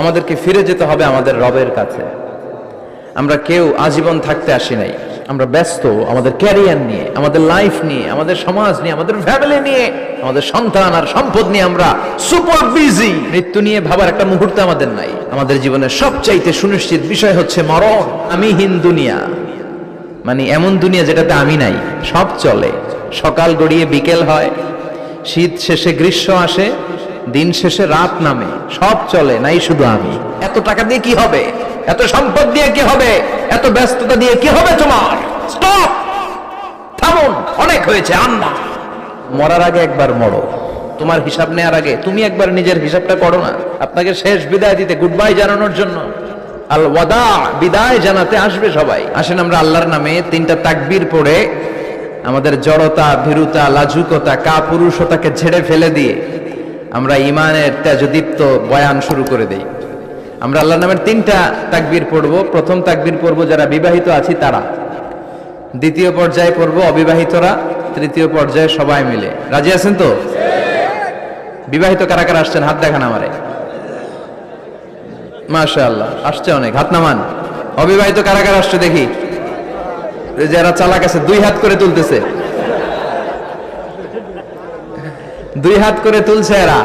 আমাদেরকে ফিরে যেতে হবে আমাদের রবের কাছে। আমরা কেউ আজীবন থাকতে আসি নাই, আমরা ব্যস্ত আমাদের ক্যারিয়ার নিয়ে, আমাদের লাইফ নিয়ে, আমাদের সমাজ নিয়ে, আমাদের ফ্যামিলি নিয়ে, আমাদের সন্তান আর সম্পদ নিয়ে আমরা সুপার বিজি। মৃত্যু নিয়ে ভাবার একটা মুহূর্ত আমাদের নাই। আমাদের জীবনের সবচাইতে সুনিশ্চিত বিষয় হচ্ছে মরণ। আমিহীন দুনিয়া, মানে এমন দুনিয়া যেটাতে আমি নাই, সব চলে। সকাল গড়িয়ে বিকেল হয়, শীত শেষে গ্রীষ্ম আসে, দিন শেষে রাত নামে, সব চলে, নাই শুধু আমি। এত টাকা দিয়ে কি হবে, এত সম্পদ দিয়ে কি হবে, এত ব্যস্ততা দিয়ে কি হবে তোমার? স্টপ, থামুন, অনেক হয়েছে। আন্না, মরার আগে একবার মরো। তোমার হিসাব নেওয়ার আগে তুমি একবার নিজের হিসাবটা করো না। আপনাকে শেষ বিদায় দিতে, গুড বাই জানানোর জন্য, আল ওয়াদা, বিদায় জানাতে আসবে সবাই। আসেন আমরা আল্লাহর নামে তিনটা তাকবীর পড়ে আমাদের জড়তা, ভীরুতা, লাজুকতা, কাপুরুষতাকে ঝেড়ে ফেলে দিয়ে আমরা ঈমানের তেজদীপ্ত বয়ান শুরু করে দেই। আমরা আল্লাহর নামের তিনটা তাকবীর পড়ব। প্রথম তাকবীর পড়ব যারা বিবাহিত আছি তারা, দ্বিতীয় পর্যায়ে পড়ব অবিবাহিতরা, তৃতীয় পর্যায়ে সবাই মিলে। রাজি আছেন তো? বিবাহিত কারা কারা আসছেন হাত দেখান আমারে। মাশাআল্লাহ, আসছে অনেক, হাত নামান। অবিবাহিত কারা কারা আসছে দেখি। যারা চালাক আছে দুই হাত করে তুলতেছে, দুই হাত করে তুলছে এরা,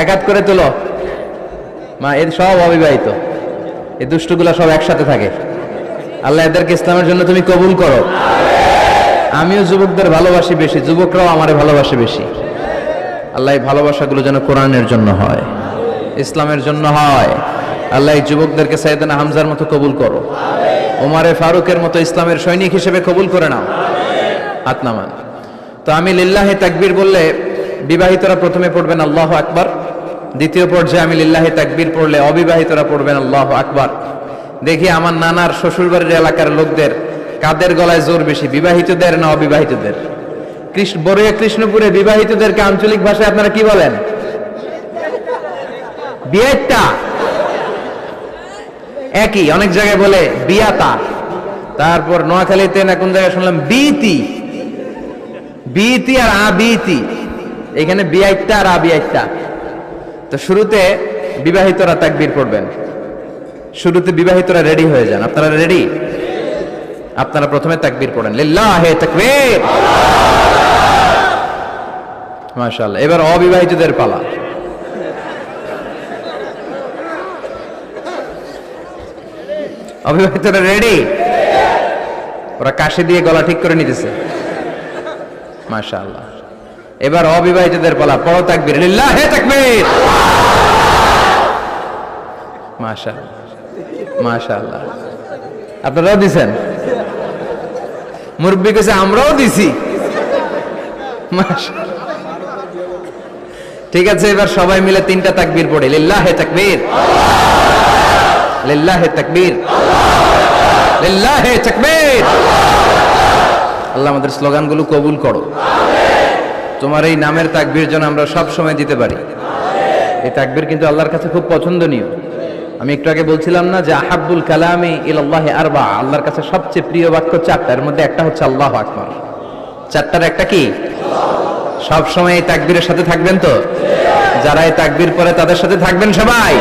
এক হাত করে তুলো। মা, এর সব অবিবাহিত, এই দুষ্টগুলা সব একসাথে থাকে। আল্লাহ এদেরকে ইসলামের জন্য তুমি কবুল করো। আমিও যুবকদের ভালোবাসি বেশি, যুবকরাও আমারে ভালোবাসে বেশি। আল্লাহ এই ভালোবাসাগুলো যেন কোরআনের জন্য হয়, ইসলামের জন্য হয়। আল্লাহ এই যুবকদেরকে সাইয়েদনা হামজার মতো কবুল করো, ওমরে ফারুকের মতো ইসলামের সৈনিক হিসেবে কবুল করে নাও। হাত নামান। তো আমি লিল্লাহি তাকবীর বললে বিবাহিতরা প্রথমে পড়বেন আল্লাহু আকবার, দ্বিতীয় পর্যায়ে আমি লিল্লাহি তাকবীর পড়লে অবিবাহিতরা পড়বেন আল্লাহু আকবার। দেখি আমার নানার শ্বশুরবাড়ির এলাকার লোকদের কাদের গলায় জোর বেশি, বিবাহিতদের না অবিবাহিতদের? বড়িয়া কৃষ্ণপুরে বিবাহিতদেরকে আঞ্চলিক ভাষায় আপনারা কি বলেন? বিয়েটা একই, অনেক জায়গায় বলে বিয়াতা। তারপর নোয়াখালীতে না কোন জায়গায় শুনলাম বিতি, বিতি আর আবিতি, এখানে বিয়াইটা আর আবিয়াইটা। তো শুরুতে বিবাহিতরা তাকবীর পড়বেন, শুরুতে বিবাহিতরা রেডি হয়ে যান। আপনারা রেডি? আপনারা প্রথমে তাকবীর পড়েন, লিল্লাহি তাকবীর। মাশাআল্লাহ। এবার অবিবাহিতদের পালা। অবিবাহিতরা রেডি? ওরা কাশি দিয়ে গলা ঠিক করে নিতেছে। মাশাআল্লাহ। এবার অবিবাহিতদের পালা, পড়ো তাকবীর, লিল্লাহি তাকবীর। মাশাআল্লাহ, মাশাআল্লাহ। আপনারাও দিছেন? মুরব্বি কাছে আমরাও দিছি। মাশাআল্লাহ। ঠিক আছে, এবার সবাই মিলে তিনটা তাকবীর পড়ে, লিল্লাহি তাকবীর, লিল্লাহি তাকবীর, লিল্লাহি তাকবীর। আল্লাহ আমাদের স্লোগানগুলো কবুল করো। তোমার এই নামের তাকবীর যেন আমরা সব সময় দিতে পারি। এই তাকবীর কিন্তু আল্লাহর কাছে খুব পছন্দনীয়। আমি একটু আগে বলছিলাম না যে আহাব্বুল কালামি ইলাল্লাহি আরবা, আল্লাহর কাছে সবচেয়ে প্রিয় বাক্য চারটা, এর মধ্যে একটা হচ্ছে আল্লাহু আকবার। চারটার একটা কি? সব সময় এই তাকবীরের সাথে থাকবেন তো? যারা এই তাকবীর পড়ে তাদের সাথে থাকবেন সবাই।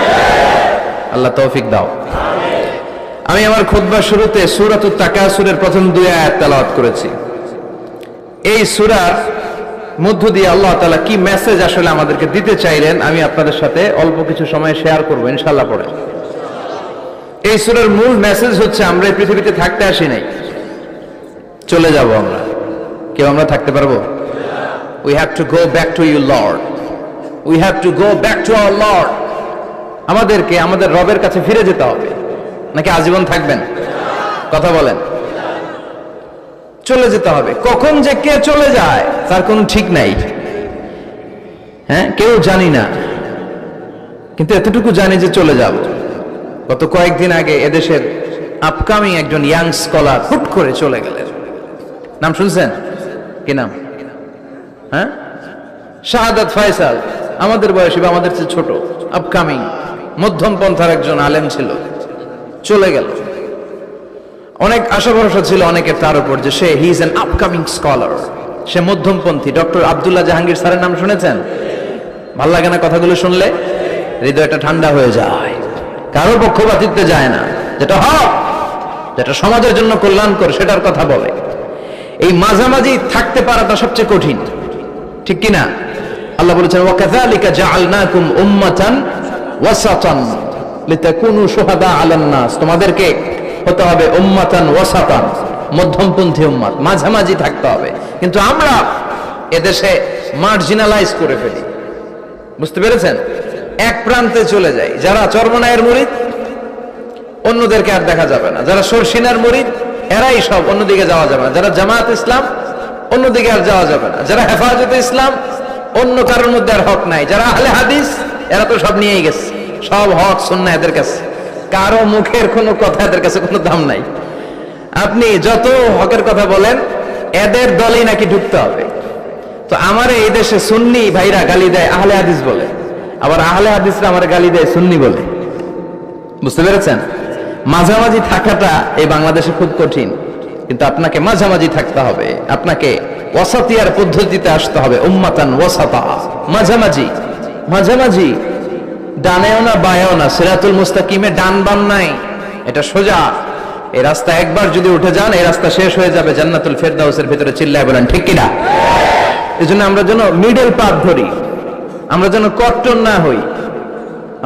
আল্লাহ তৌফিক দাও। আমি আমার খুতবার শুরুতে সূরাতুত তাকাসুরের প্রথম দুই আয়াত তেলাওয়াত করেছি। এই সূরার মধ্য দিয়ে আল্লাহ তাআলা কি মেসেজ আসলে আমাদেরকে দিতে চাইলেন আমি আপনাদের সাথে অল্প কিছু সময় শেয়ার করব ইনশাআল্লাহ। পড়ে এই সূরার মূল মেসেজ হচ্ছে আমরা এই পৃথিবীতে থাকতে আসি নাই, চলে যাব আমরা। কেউ আমরা থাকতে পারবো? We have to go back to you Lord, we have to go back to our Lord। আমাদেরকে আমাদের রবের কাছে ফিরে যেতে হবে। নাকি আজীবন থাকবেন? কথা বলেন। চলে যেতে হবে। কখন যে কে চলে যায় তার কোনো ঠিক নাই, হ্যাঁ, কেউ জানি না, কিন্তু এতটুকু জানি যে চলে যাব। গত কয়েকদিন আগে এদেশের আপকামিং একজন ইয়াং স্কলার হুট করে চলে গেলেন। নাম শুনছেন? কি নাম? হ্যাঁ, শাহাদাত ফয়সাল। আমাদের বয়সী বা আমাদের চেয়ে ছোট, আপকামিং মধ্যম পন্থার একজন আলেম ছিল, চলে গেল। অনেক আশা ভরসা ছিল অনেকের তার উপর যে সে he is an upcoming scholar, সে মধ্যমপন্থী। ডক্টর আব্দুল্লাহ জাহাঙ্গীর স্যারের নাম শুনেছেন? ভাল লাগে না কথাগুলো শুনলে? হৃদয়টা ঠান্ডা হয়ে যায়, কারো পক্ষপাতিত্বে যায় না, যেটা হক, যেটা সমাজের জন্য কল্যাণকর সেটার কথা বলে। এই মাঝামাঝি থাকতে পারাটা সবচেয়ে কঠিন, ঠিক কিনা? আল্লাহ বলেছেন ওয়াকাযালিকা জাআলনাকুম উম্মাতান ওয়াসাতান লিতাকুনু শুহাদা আলান নাস, তোমাদেরকে হতে হবে উম্মাতান ওয়াসাতান, মধ্যমপন্থী উম্মাত, মাঝামাঝি থাকতে হবে। কিন্তু আমরা এদেশে মার্জিনালাইজ করে ফেলি, বুঝতে পেরেছেন? এক প্রান্তে চলে যাই, যারা চরমনায়ের মুরিদ অন্যদেরকে আর দেখা যাবে না, যারা শর্ষিনার মুরিদ এরাই সব, অন্যদিকে যাওয়া যাবে না, যারা জামাত ইসলাম অন্যদিকে আর যাওয়া যাবে না, যারা হেফাজতে ইসলাম অন্য কারোর মধ্যে আর হক নাই, যারা আহলে হাদিস এরা তো সব নিয়েই গেছে, সব হক সুন্নাহ এদের কাছে, কারো মুখের কোনো কথা এদের কাছে কোনো দাম নাই। আপনি যত হকের কথা বলেন এদের দলেই নাকি ঢুকতে হবে। তো আমার এই দেশে সুন্নি ভাইরা গালি দেয় আহলে হাদিস বলে, আবার আহলে হাদিসরা আমার গালি দেয় সুন্নি বলে, বুঝতে পেরেছেন? মাঝামাঝি থাকাটা এই বাংলাদেশে খুব কঠিন, কিন্তু আপনাকে মাঝামাঝি থাকতে হবে, আপনাকে ওয়াসাতিয়ার পদ্ধতিতে আসতে হবে, উম্মাতান ওয়াসাতা, মাঝামাঝি। মাঝামাঝি ডানেও না বায়েও না, সিরাতুল মুস্তাকিমে ডান বাম নাই, এটা সোজা। এই রাস্তা একবার যদি উঠে যান এই রাস্তা শেষ হয়ে যাবে জান্নাতুল ফেরদাউসের ভিতরে, চিল্লায় বলেন ঠিক কিনা? এজন্য আমরা যেন মিডল পাথ ধরি, আমরা যেন কট্টর না হই,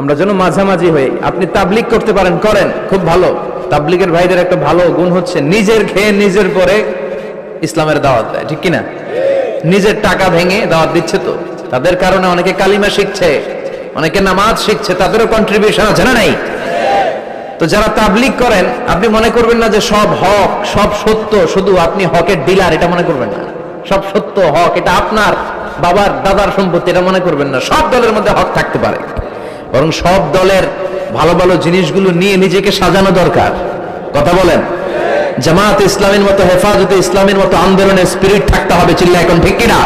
আমরা যেন মাঝামাঝি হই। আপনি তাবলিগ করতে পারেন, করেন, খুব ভালো। তাবলিগের ভাইদের একটা ভালো গুণ হচ্ছে নিজের খেয়ে নিজের পরে ইসলামের দাওয়াত দেয়, ঠিক কিনা? নিজের টাকা ভেঙে দাওয়াত দিচ্ছে, তো তাদের কারণে অনেকে কালিমা শিখছে, অনেকে নামাজ শিখছে, তাদেরও কন্ট্রিবিউশন আছে না নাই? তো যারা তাবলিগ করেন আপনি মনে করবেন না যে সব হক সব সত্য, শুধু আপনি হকের ডিলার এটা মনে করবেন না, সব সত্য হক এটা আপনার বাবার দাদার সম্পত্তি এটা মনে করবেন না। সব দলের মধ্যে হক থাকতে পারে, বরং সব দলের ভালো ভালো জিনিসগুলো নিয়ে নিজেকে সাজানো দরকার। কথা বলেন? জামাত ইসলামের মতো, হেফাজতে ইসলামের মতো আন্দোলনের স্পিরিট থাকতে হবে, চিল্লা এখন ঠিক কিনা?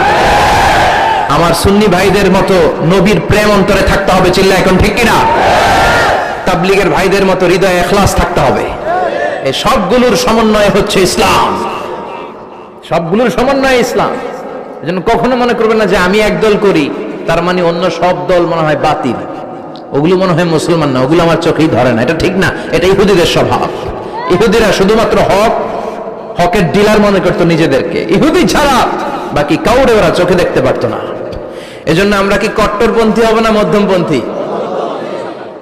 আমার সুন্নি ভাইদের মতো নবীর প্রেম অন্তরে থাকতে হবে, চিল্লা এখন ঠিক কিনা? তাবলিগের ভাইদের মতো হৃদয়ে ইখলাস থাকতে হবে। এই সবগুলোর সমন্বয় হচ্ছে ইসলাম, সবগুলোর সমন্বয় ইসলাম। এজন্য কখনো মনে করবেন না যে আমি একদল করি তার মানে অন্য সব দল মনে হয় বাতিল, ওগুলো মনে হয় মুসলমান না, ওগুলো আমার চোখেই ধরে না, এটা ঠিক না। এটা ইহুদিদের স্বভাব। ইহুদিরা শুধুমাত্র হকের ডিলার মনে করতো নিজেদেরকে, ইহুদি ছাড়া বাকি কাউরে ওরা চোখে দেখতে পারতো না। এজন্য আমরা কি কট্টরপন্থী হব না মধ্যমপন্থী?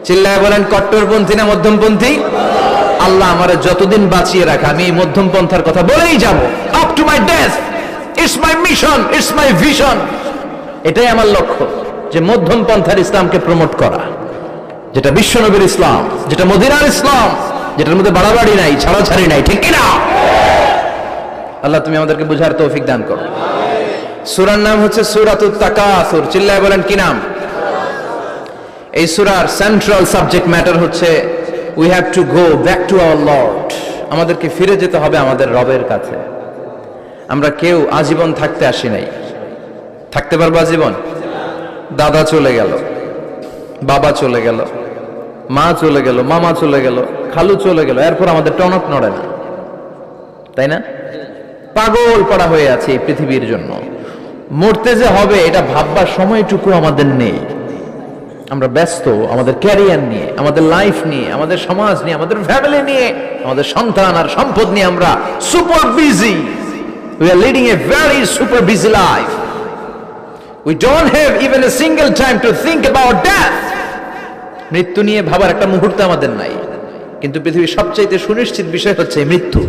চিল্লায় বলেন কট্টরপন্থী না মধ্যমপন্থী? আল্লাহ আমারে যতদিন বাঁচিয়ে রাখা আমি এই মধ্যমপন্থার কথা বলেই যাব, up to my death. It's my mission, it's my vision. এটাই আমার লক্ষ্য, যে মধ্যমপন্থার ইসলামকে প্রমোট করা, যেটা বিশ্বনবীর ইসলাম, যেটা মদিনার ইসলাম, যেটার মধ্যে বাড়াবাড়ি নাই, ছাড়াছাড়ি নাই, ঠিক কিনা? আল্লাহ তুমি আমাদেরকে বুঝার তৌফিক দান করো। সূরার নাম হচ্ছে সূরাতুত তাকাসুর। চিল্লায় বলেন কি নাম? এই সূরার সেন্ট্রাল সাবজেক্ট ম্যাটার হচ্ছে we have to go back to our Lord. আমাদেরকে ফিরে যেতে হবে আমাদের রবের কাছে। আমরা কেউ আজীবন থাকতে আসি নাই। থাকতে পারবো আজীবন? দাদা চলে গেল, বাবা চলে গেল, মা চলে গেল, মামা চলে গেল, খালু চলে গেল, এরপর আমাদের টনক নড়ে না, তাই না? পাগল পড়া হয়ে আছে এই পৃথিবীর জন্য। মরতে যে হবে এটা ভাববার সময়টুকু আমাদের নেই। আমরা ব্যস্ত আমাদের ক্যারিয়ার নিয়ে, আমাদের লাইফ নিয়ে, আমাদের সমাজ নিয়ে, আমাদের ফ্যামিলি নিয়ে, আমাদের সন্তান আর সম্পদ নিয়ে আমরা super busy. We are leading a very super busy life. We don't have even a single time to think about death. মৃত্যু নিয়ে ভাবার একটা মুহূর্ত আমাদের নাই। কিন্তু পৃথিবীর সবচাইতে সুনিশ্চিত বিষয় হচ্ছে মৃত্যু,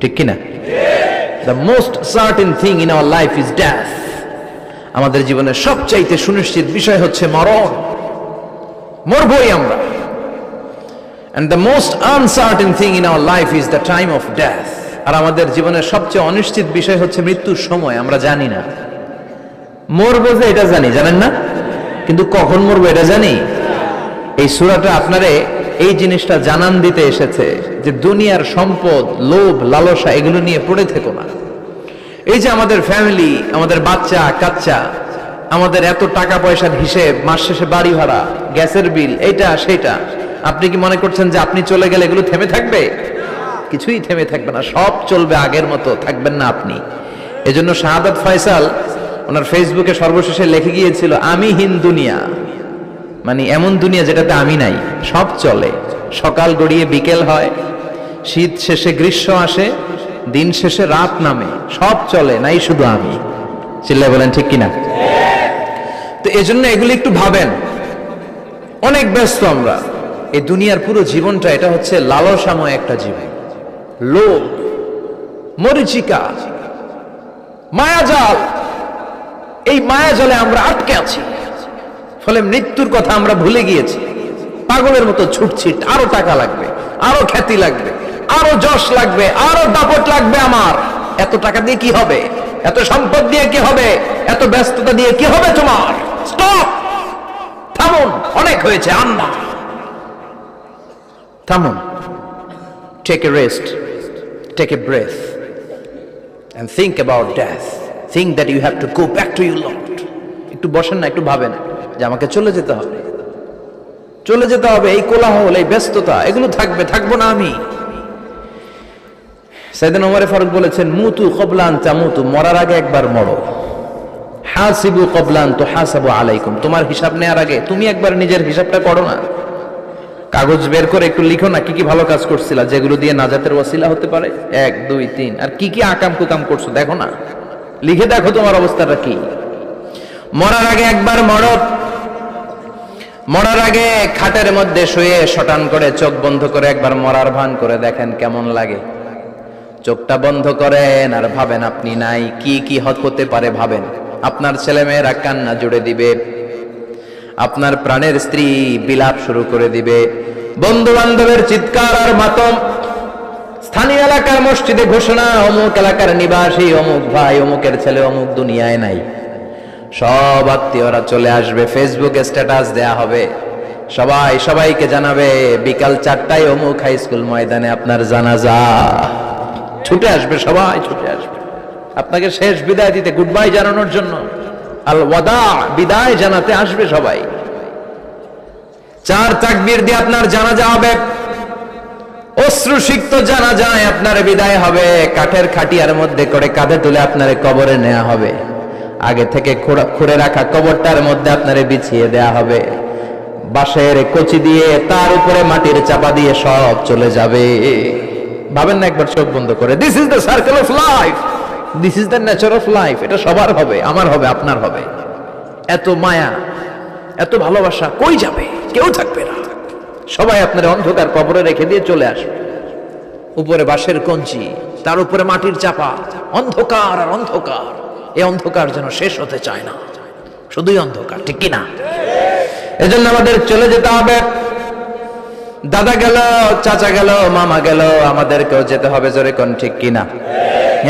ঠিক কিনা? The most certain thing in our life is death. আমাদের জীবনের সবচাইতে সুনিশ্চিত বিষয় হচ্ছে মরণ, মরবই আমরা। And the most uncertain thing in our life is the time of death. আর আমাদের জীবনের সবচেয়ে অনিশ্চিত বিষয় হচ্ছে মৃত্যুর সময়। আমরা জানি না। মরবো যে এটা জানি, জানেন না? কিন্তু কখন মরবো এটা জানি? এই সূরাটা আপনারে এই জিনিসটা জানান দিতে এসেছে যে দুনিয়ার সম্পদ, লোভ, লালসা এগুলো নিয়ে পড়ে থেকো না। এই যে আমাদের ফ্যামিলি, আমাদের বাচ্চা কাচ্চা, আমাদের এত টাকা পয়সার হিসেব, মাস শেষে বাড়ি ভাড়া, গ্যাসের বিল, এইটা সেটা, আপনি কি মনে করছেন যে আপনি চলে গেলে এগুলো থেমে থাকবে? কিছুই থেমে থাকবে না, সব চলবে আগের মতো, থাকবেন না আপনি। এজন্য শাহাদাত ফয়সাল ওনার ফেসবুকে সর্বশেষে লিখে গিয়েছিল, আমি হীন দুনিয়া, মানে এমন দুনিয়া যেটাতে আমি নাই, সব চলে। সকাল গড়িয়ে বিকেল হয়, শীত শেষে গ্রীষ্ম আসে, দিন শেষে রাত নামে, সব চলে, নাই শুধু আমি। চিল্লায় বলেন ঠিক কিনা? তো এজন্য এগুলি একটু ভাবেন। অনেক ব্যস্ত আমরা। এই দুনিয়ার পুরো জীবনটা এটা হচ্ছে লালসাময় একটা জীবন, লোভ, মরিচিকা, মায়াজাল। এই মায়াজালে আমরা আটকে আছি, ফলে মৃত্যুর কথা আমরা ভুলে গিয়েছি। পাগলের মতো ছুটছি, আরো টাকা লাগবে, আরো খ্যাতি লাগবে, আরো যশ লাগবে, আরো দাপট লাগবে আমার। এত টাকা দিয়ে কি হবে? এত সম্পদ দিয়ে কি হবে? এত ব্যস্ততা দিয়ে কি হবে তোমার? স্টপ, থামুন, অনেক হয়েছে, আন্না, থামুন। Take a rest, take a breath and think about death. Think that you have to go back to your Lord. একটু বসেন না, একটু ভাবেন যে আমাকে চলে যেতে হবে, চলে যেতে হবে। এই কোলাহল, এই ব্যস্ততা, এগুলো থাকবে, থাকবো না আমি। সাইয়েদনা ওমর ফারুক বলেছেন, মুতু ক্বাবলা আন তামুতু, মরার আগে একবার মরো। হাসিবু ক্বাবলা আন তুহাসাবু আলাইকুম, তোমার হিসাব নেওয়ার আগে তুমি একবার নিজের হিসাবটা করো না। কাগজ বের করে একটু লিখো না, কি কি ভালো কাজ করছিলা, যেগুলো দিয়ে নাজাতের ওয়াসিলা হতে পারে, 1 2 3, আর কি কি আকাম কুকাম করছো দেখো না, লিখে দেখো তোমার অবস্থাটা কি। মরার আগে একবার মরো। মরার আগে খাটের মধ্যে শুয়ে শটান করে চোখ বন্ধ করে একবার মরার ভান করে দেখেন কেমন লাগে। চোখটা বন্ধ করেন আর ভাবেন আপনি নাই, কি কি হতে পারে ভাবেন। আপনার ছেলেমেয়েরা কান্না জুড়ে দিবে, আপনার প্রাণের স্ত্রী বিলাপ শুরু করে দিবে, বন্ধু বান্ধবের চিৎকার আর মাতম, স্থানীয় এলাকার মসজিদে ঘোষণা, অমুক এলাকার নিবাসী অমুক ভাই অমুকের ছেলে অমুক দুনিয়ায় নাই। সব আত্মীয়রা চলে আসবে, ফেসবুকে স্ট্যাটাস দেয়া হবে, সবাই সবাইকে জানাবে বিকাল 4টায় অমুক হাই স্কুল ময়দানে আপনার জানাজা। ছুটে আসবে, সবাই ছুটে আসবে আপনাকে শেষ বিদায় দিতে, গুড বাই জানানোর জন্য, আল ওয়াদা, বিদায় জানাতে আসবে সবাই। 4 তাকবীর দিয়ে আপনার জানাজা হবে, অশ্রুসিক্ত জানাজায় আপনার বিদায় হবে। কাঠের খাটিয়ার মধ্যে করে কাঁধে তুলে আপনারে কবরে নেওয়া হবে। আগে থেকে খুঁড়ে রাখা কবরটার মধ্যে আপনারে বিছিয়ে দেয়া হবে। বাঁশের কচি দিয়ে তার উপরে মাটির চাপা দিয়ে সব চলে যাবে। ভাবেন না একবার চোখ বন্ধ করে, this is the circle of life, this is the nature of life. এটা সবার হবে, আমার হবে, আপনার হবে। এত মায়া, এত ভালোবাসা কই যাবে? কেউ থাকবে না, সবাই আপনার অন্ধকার কবরে রেখে দিয়ে চলে আসবে। উপরে বাঁশের কঞ্চি, তার উপরে মাটির চাপা, অন্ধকার আর অন্ধকার। এই অন্ধকার যেন শেষ হতে চায় না, শুধুই অন্ধকার, ঠিক কিনা? এজন্য আমাদের চলে যেতে হবে। দাদা গেল, চাচা গেল, মামা গেল, আমাদেরকেও যেতে হবে, জোরে কোন ঠিক কিনা?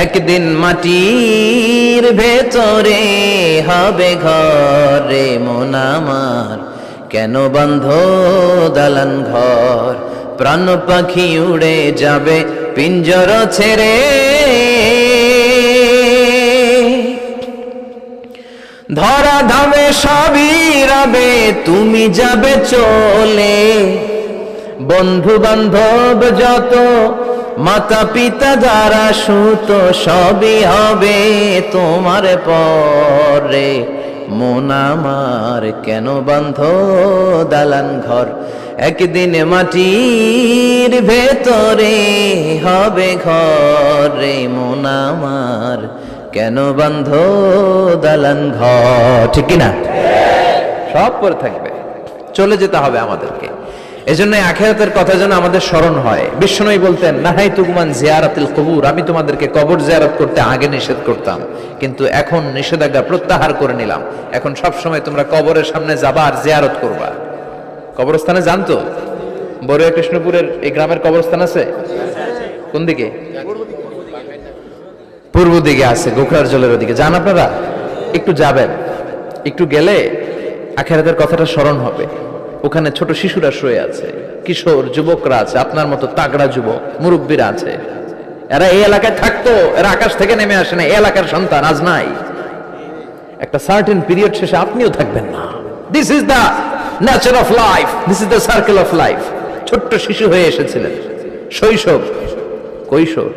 একদিন মাটির ভেতরে হবে ঘরে মন আমার, কেন বন্ধ দালান ঘর, প্রাণ পাখি উড়ে যাবে পিঞ্জর ছেড়ে। ধরা ধামে সবই রবে, তুমি যাবে চলে। বন্ধু বান্ধব যত, মাতা পিতা যারা সুত, সবই হবে তোমার পরে। মন আমার কেন বন্ধ দালান ঘর, একদিন মাটির ভেতরে হবে ঘরে মন আমার, কেন বন্ধ দালান ঘর, ঠিক কিনা? সব পরে থাকবে, চলে যেতে হবে আমাদেরকে। এজন্য আখিরাতের কথা যেন আমাদের স্মরণ হয়। বিশ্বনবী বলতেন, নাহাইতুকুমান জিয়ারাতিল কবুর, আমি তোমাদেরকে কবর জিয়ারত করতে আগে নিষেধ করতাম, কিন্তু এখন নিষেধাজ্ঞা প্রত্যাহার করে নিলাম। এখন সব সময় তোমরা কবরের সামনে যাবা আর জিয়ারত করবা। কবরস্থানে জানতো বড়ুয়া কৃষ্ণপুরের এই গ্রামের কবরস্থান আছে কোন দিকে? পূর্ব দিকে আছে, গোখরার জলের ওদিকে। যান আপনারা, একটু যাবেন, একটু গেলে আখিরাতের কথাটা স্মরণ হবে। ওখানে ছোট শিশুরা শুয়ে আছে, কিশোর যুবকরা আছে, আপনার মতো তাগড়া যুবক মুরব্বীরা আছে। এরা এই এলাকায় থাকতো, এরা আকাশ থেকে নেমে আসে না, এই এলাকার সন্তান, আজ নাই। একটা সার্টেন পিরিয়ড শেষে আপনিও থাকবেন না। This is the nature of life, this is the circle of life. ছোট্ট শিশু হয়ে এসেছিলেন, শৈশব, কৈশোর,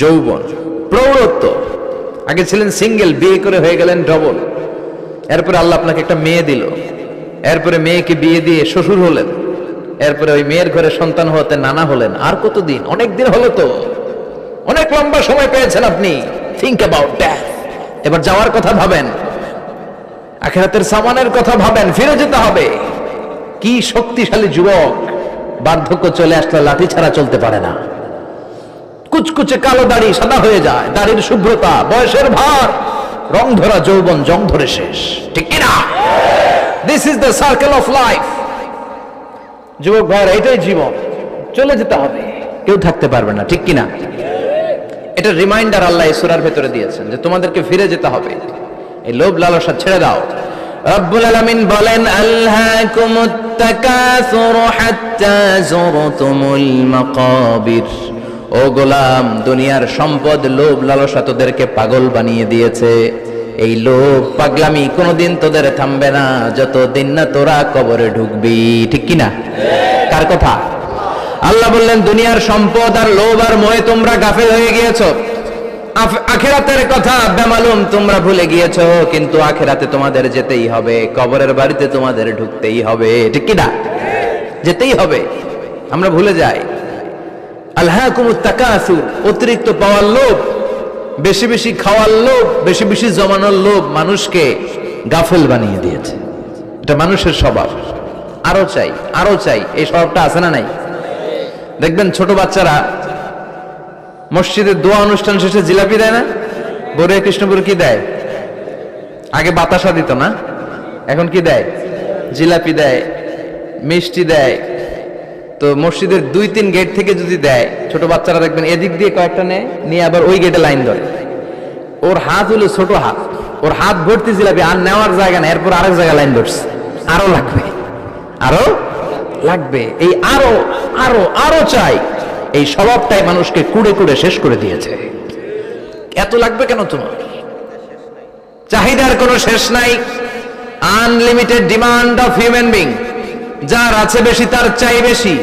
যৌবন, প্রৌঢ়ত্ব। আগে ছিলেন সিঙ্গেল, বিয়ে করে হয়ে গেলেন ডবল। এরপরে আল্লাহ আপনাকে একটা মেয়ে দিল, এরপরে মেয়েকে বিয়ে দিয়ে শ্বশুর হলেন, এরপরে ওই মেয়ের ঘরে সন্তান হতে নানা হলেন। আর কতদিন? অনেক দিন হলো তো, অনেক লম্বা সময় পেয়েছেন আপনি। Think about that. এবার যাওয়ার কথা ভাবেন, আখিরাতের সামানের কথা ভাবেন, ফিরে যেতে হবে। কি শক্তিশালী যুবক, বার্ধক্য চলে আসলে লাঠি ছাড়া চলতে পারে না। কুচকুচে কালো দাড়ি সাদা হয়ে যায়, দাড়ির শুভ্রতা, বয়সের ভার, রং ধরা যৌবন জং ধরে শেষ, ঠিক কিনা? This is the circle of life. যুবক ভাইরা, এটাই জীবন, চলে যেতে হবে, কেউ থাকতে পারবে না, ঠিক কিনা? এটা রিমাইন্ডার আল্লাহ এই সূরার ভেতরে দিয়েছেন যে তোমাদেরকে ফিরে যেতে হবে, এই লোভ লালসা ছেড়ে দাও। রব্বুল আলামিন বলেন, আলহাকুমুত তাকাসুর হাত্তা যুরতুমুল মাকাবির। ও গোলাম, দুনিয়ার সম্পদ, লোভ লালসা তোদেরকে পাগল বানিয়ে দিয়েছে। এই লোভ পাগলামি কোনোদিন তোদের থামবে না যতদিন না তোরা কবরে ঢুকবি, ঠিক কিনা? কার কথা? আল্লাহ বললেন, দুনিয়ার সম্পদ আর লোভ আর মোহে তোমরা গাফেল হয়ে গিয়েছো। আখিরাতের কথা বেমালুম তোমরা ভুলে গিয়েছো। কিন্তু আখিরাতে তোমাদের যেতেই হবে, কবরের বাড়িতে তোমাদের ঢুকতেই হবে, ঠিক কিনা? যেতেই হবে, আমরা ভুলে যাই। আলহাকুমুত তাকাসুর, অতিরিক্ত পাওয়ার লোভ, বেশি বেশি খাওয়ার লোভ, বেশি বেশি জমানোর লোভ মানুষকে গাফেল বানিয়ে দিয়েছে। এটা মানুষের স্বভাব, আরো চাই আরো চাই, এই স্বভাবটা আছে না নাই? দেখবেন ছোট বাচ্চারা মসজিদের দোয়া অনুষ্ঠান শেষে জিলাপি দেয় না? বড়ুয়া কৃষ্ণপুর কি দেয়? আগে বাতাসা দিত না, এখন কি দেয়? জিলাপি দেয়, মিষ্টি দেয়। তো মসজিদের 2-3 গেট থেকে যদি দেয়, ছোট বাচ্চারা দেখবেন এদিক দিয়ে কয়েকটা নেয়, নিয়ে আবার ওই গেটে লাইন ধরে। ওর হাত হলো ছোট হাত, ওর হাত ভর্তি জিলাপি, আর নেওয়ার জায়গা নেই, এরপর আরেক জায়গায় লাইন ধরছে, আরো লাগবে আরো লাগবে, এই আরো আরো আরো চাই। এই স্বভাবটাই মানুষকে কুড়ে কুড়ে শেষ করে দিয়েছে। এত লাগবে কেন তোমার? চাহিদার কোনো শেষ নাই। Unlimited demand of human being. যার আছে বেশি তার চাই বেশি।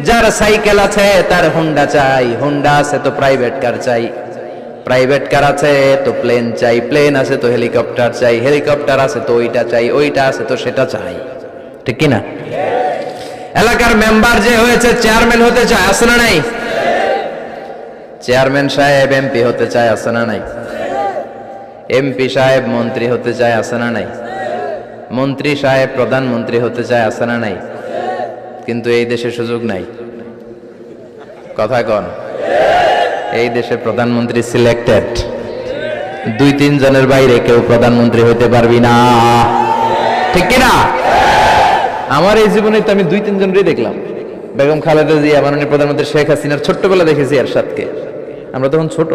যার সাইকেল আছে তার হোন্ডা চাই, হোন্ডা আছে তো প্রাইভেট কার চাই, প্রাইভেট কার আছে তো প্লেন চাই, প্লেন আছে তো হেলিকপ্টার চাই, হেলিকপ্টার আছে তো ওইটা চাই, ওইটা আছে তো সেটা চাই, ঠিক কিনা? এলাকার মেম্বার যে হয়েছে চেয়ারম্যান হতে চায়, আছে না নাই? চেয়ারম্যান সাহেব এমপি হতে চায়, আছে না নাই? এমপি সাহেব মন্ত্রী হতে চায়, আছে না নাই? মন্ত্রী সাহেব প্রধানমন্ত্রী হতে চায়, আছে না নাই? কিন্তু এই দেশে সুযোগ নাই। কথা কন? এই দেশে প্রধানমন্ত্রী সিলেক্টেড। 2-3 জনের বাইরে কেউ প্রধানমন্ত্রী হতে পারবি না, ঠিক কিনা? আমার এই জীবনে তো আমি 2-3 জনই দেখলাম। বেগম খালেদা জিয়া, মাননীয় প্রধানমন্ত্রী শেখ হাসিনার ছোট্টবেলা দেখেছি এরশাদকে, আমরা তখন ছোট।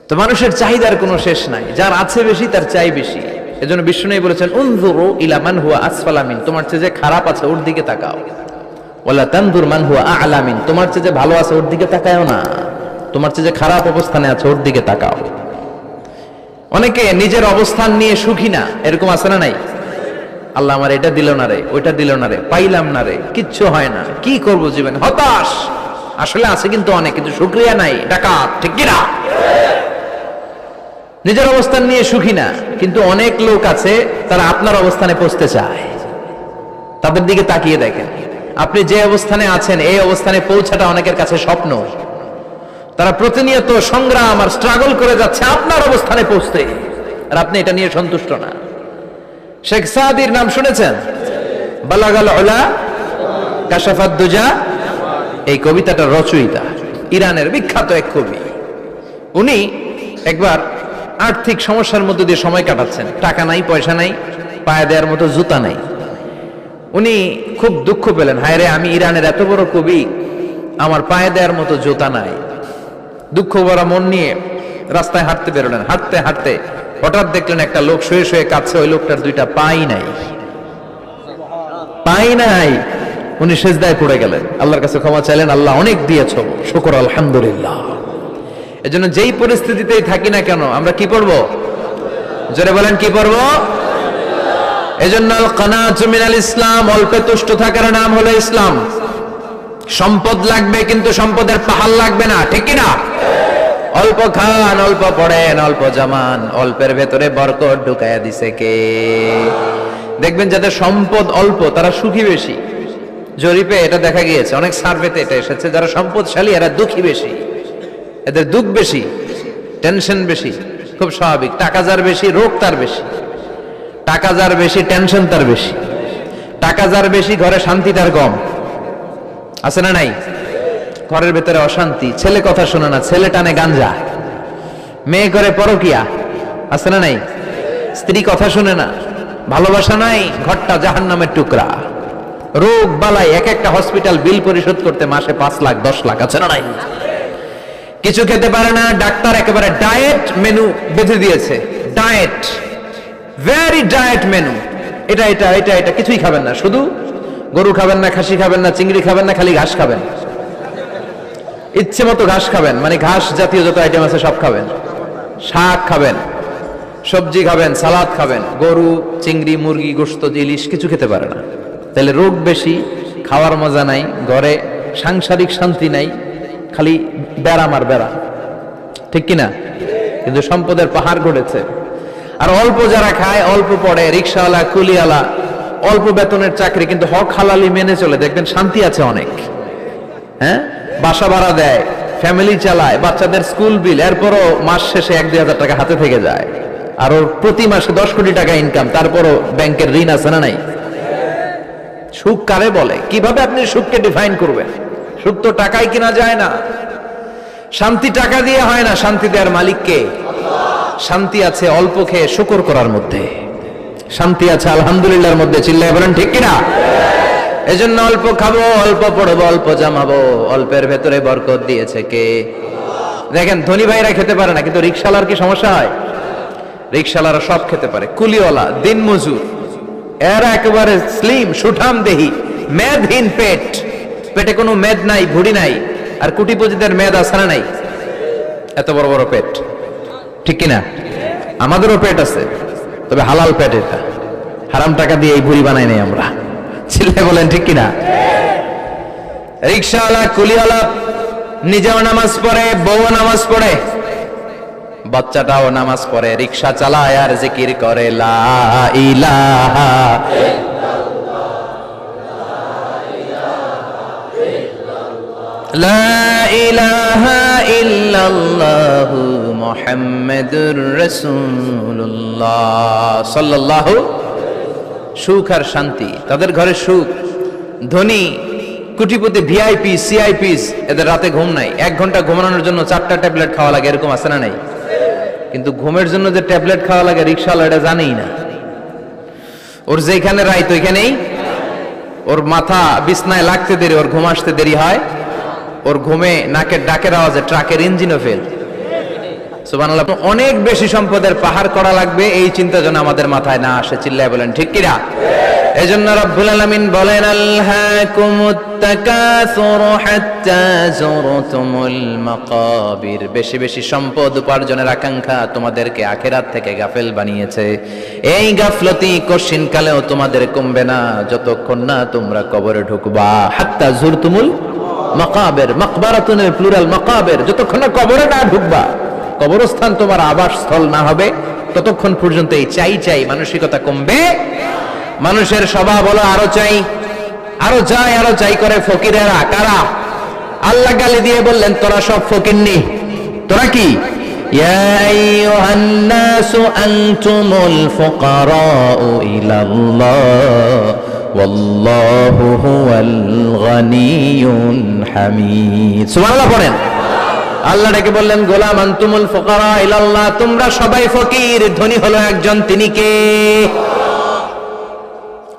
তো মানুষের চাহিদার কোনো শেষ নাই, যার আছে বেশি তার চাই বেশি। এজন্য বিষ্ণু বলেছেন, উনজুরু ইলা মান হুয়া আসফালা মিন, তোমার চেয়ে যে খারাপ আছে ওর দিকে তাকাও। ওয়ালা তানজুর মান হুয়া আ'লা মিন, তোমার চেয়ে যে ভালো আছে ওর দিকে তাকায়ও না, তোমার চেয়ে যে খারাপ অবস্থানে আছে ওর দিকে তাকাও। অনেকে নিজের অবস্থান নিয়ে সুখী না, এরকম আছে না নাই? আল্লাহ আমার এটা দিল না রে, ওইটা দিল না রে, পাইলাম না রে, কিচ্ছু হয় না, কি করব জীবনে, হতাশ। আসলে আছে কিন্তু অনেক, কিন্তু শুকরিয়া নাই, ডাকাত, ঠিক কিনা? নিজের অবস্থান নিয়ে সুখী না, কিন্তু অনেক লোক আছে তারা আপনার অবস্থানে পৌঁছতে চায়। তাদের দিকে তাকিয়ে দেখেন, আপনি যে অবস্থানে আছেন এই অবস্থানে পৌঁছাটা অনেকের কাছে স্বপ্ন। তারা প্রতিনিয়ত সংগ্রাম আর স্ট্রাগল করে যাচ্ছে আপনার অবস্থানে পৌঁছতে, আর আপনি এটা নিয়ে সন্তুষ্ট না। শেখ সাদির নাম শুনেছেন? বালাগাল উলা কাশাফাত দুজা, এই কবিতাটার রচয়িতা ইরানের বিখ্যাত এক কবি। উনি একবার আর্থিক সমস্যার মধ্যে দিয়ে সময় কাটাচ্ছেন, টাকা নাই, পয়সা নাই, পায়ে দেওয়ার মতো জুতা নাই। উনি খুব দুঃখ পেলেন, হায় রে, আমি ইরানের এত বড় কবি, আমার পায়ে দেওয়ার মতো জুতা নাই। দুঃখ ভরা মন নিয়ে রাস্তায় হাঁটতে বেরোলেন। হাঁটতে হাঁটতে হঠাৎ দেখলেন একটা লোক শুয়ে শুয়ে কাঁদছে, ওই লোকটার 2টা পাই নাই, পাই নাই। উনি সেজদায় পড়ে গেলেন, আল্লাহর কাছে ক্ষমা চাইলেন, আল্লাহ অনেক দিয়েছ, শুকর আলহামদুলিল্লাহ। এজন্য যেই পরিস্থিতিতেই থাকি না কেন আমরা কি পড়বো? জোরে বলেন, কি পড়বো? এজন্য আল কানাতু মিনাল ইসলাম, অল্পে তুষ্ট থাকার নাম হলো ইসলাম। সম্পদ লাগবে কিন্তু সম্পদের পাহাড় লাগবে না, ঠিক কিনা? অল্প খান, অল্প পড়েন, অল্প জামান, অল্পের ভেতরে বরকত ঢুকাইয়া দিছে কে? দেখবেন যাদের সম্পদ অল্প তারা সুখী বেশি। জরিপে এটা দেখা গিয়েছে, অনেক সার্ভেতে এটা এসেছে, যারা সম্পদশালী এরা দুঃখী বেশি, এদের দুঃখ বেশি, টেনশন বেশি। খুব স্বাভাবিক, টাকা যার বেশি রোগ তার বেশি, টাকা যার বেশি টেনশন তার বেশি, টাকা যার বেশি ঘরে শান্তি তার কম। আছে না নাই? ঘরের ভেতরে অশান্তি, ছেলে কথা শোনে না, ছেলে টানে গাঞ্জা, মেয়ে করে পরকিয়া। আছে না নাই? স্ত্রী কথা শুনে না, ভালোবাসা নাই, ঘরটা জাহান্নামের টুকরা। রোগ বালাই, এক একটা হসপিটাল বিল পরিশোধ করতে মাসে 5 লাখ 10 লাখ। আছে না নাই? কিছু খেতে পারে না, ডাক্তার একেবারে ডায়েট মেনু বেঁধে দিয়েছে। ডায়েট, ভেরি ডায়েট মেনু, এটা এটা এটা এটা কিছুই খাবেন না, শুধু গরু খাবেন না, খাসি খাবেন না, চিংড়ি খাবেন না, খালি ঘাস খাবেন। ইচ্ছে মতো ঘাস খাবেন, মানে ঘাস জাতীয় যত আইটেম আছে সব খাবেন, শাক খাবেন, সবজি খাবেন, সালাদ খাবেন। গরু, চিংড়ি, মুরগি, গোশত, ইলিশ কিছু খেতে পারে না। তাহলে রোগ বেশি, খাওয়ার মজা নাই, ঘরে সাংসারিক শান্তি নাই, খালি ব্যারাম আর ব্যারাম। ঠিক কিনা? কিন্তু সম্পদের পাহাড় গড়েছে। আর অল্প যারা খায়, অল্প পড়ে, রিক্সাওয়ালা, কুলিওয়ালা, অল্প বেতনের চাকরি, কিন্তু হক হালালি মেনে চলে, দেখবেন শান্তি আছে অনেক। হ্যাঁ, বাসা ভাড়া দেয়, ফ্যামিলি চালায়, বাচ্চাদের স্কুল বিল, এরপরও মাস শেষে 1-2 হাজার টাকা হাতে থেকে যায়। আর ওর প্রতি মাসে 10 কোটি টাকা ইনকাম, তারপরও ব্যাংকের ঋণ আছে না নাই? সুখ কারে বলে? কিভাবে আপনি সুখকে ডিফাইন করবেন? সুখ তো টাকায় কিনা যায় না, শান্তি টাকা দিয়ে হয় না, শান্তি দেওয়ার মালিক কে? শান্তি আছে অল্প খেয়ে শুকর করার মধ্যে, শান্তি আছে আলহামদুলিল্লাহর মধ্যে। চিল্লায় বলেন ঠিক কিনা? এজন্য অল্প খাবো, অল্প পড়বো, অল্প জামাবো, অল্পের ভেতরে বরকত দিয়েছে কে? দেখেন, ধনী ভাইরা খেতে পারে না, কিন্তু রিকশালার কি সমস্যা হয়? রিকশালারা সব খেতে পারে, কুলিওয়ালা, দিন মজুর, এরা একেবারে স্লিম সুঠাম দেহি, মেদহীন পেট, পেটে কোনো মেদ নাই, ভুড়ি নাই। আর কোটিপতিদের মেদ আছে না নাই? এত বড় বড় পেট। ঠিক কিনা? আমাদেরও পেট আছে, তবে হালাল পেট, এটা হারাম টাকা দিয়ে এই ভুড়ি বানাই নাই আমরা। চিল্লায় বলেন ঠিক কিনা? রিকশাওয়ালা, কুলিওয়ালা নিজেও নামাজ পড়ে, বউ নামাজ পড়ে, বাচ্চাটাও নামাজ পড়ে, রিকশা চালায় আর জিকির করে লা ইলাহা লা ইলাহা ইল্লাল্লাহু মুহাম্মাদুর রাসূলুল্লাহ সাল্লাল্লাহু। সুখ আর শান্তি, তাদের ঘরে সুখ। ধনী, কোটিপতি, ভিআইপি, সিআইপিস, এদের রাতে ঘুম নাই। 1 ঘন্টা ঘুমানোর জন্য 4টা ট্যাবলেট খাওয়া লাগে, এরকম আছে না নাই? কিন্তু ঘুমের জন্য যে ট্যাবলেট খাওয়া লাগে, রিকশাওয়ালা এটা জানেই না। ওর যেখানে রাইত ওইখানেই, ওর মাথা বিছনায় লাগতে দেরি, ওর ঘুম আসতে দেরি হয়। ওর ঘুমে নাকের ডাকের আওয়াজে ট্রাকের ইঞ্জিনও ফেল। সুবহানাল্লাহ। অনেক বেশি সম্পদের পাহাড় করা লাগবে, এই চিন্তা যেন আমাদের মাথায় না আসে। চিল্লায় বলেন ঠিক কিনা? এজন্য রব্বুল আলামিন বলেন আলহাকুমুত তাকাসুর হাত্তা যুরতুমুল মাকাবির। বেশি বেশি সম্পদ উপার্জনের আকাঙ্ক্ষা তোমাদেরকে আখিরাত থেকে গাফেল বানিয়েছে। এই গাফলতি কশিনকালেও তোমাদের কমবে না যতক্ষণ না তোমরা কবরে ঢুকবা। হাত্তা যুরতুমুল মাকাবির, মাকবারাতুনের প্লুরাল মাকাবির, যতক্ষণ না কবরে না ঢুকবা, কবরস্থান তোমার আবাসস্থল না হবে, ততক্ষণ পর্যন্ত এই চাই চাই মানসিকতা কমবে। মানুষের স্বভাব হলো আরো চাই, আরো চাই, আরো চাই করে। ফকিরেরা কারা? আল্লাহ গালি দিয়ে বললেন তোরা সব ফকিরনি। তোরা কি? ইয়া আইয়ুহান নাসু আনতুমুল ফুকারাউ ইলাল্লাহ ওয়াল্লাহু হুয়াল গনিয়ুল হামিদ। সুবহানাল্লাহ পড়েন। আল্লাহ ডেকে বললেন গোলাম আনতুমুল ফুকারা ইলাল্লাহ, তোমরা সবাই ফকির, ধনী হলো একজন, তিনি কে?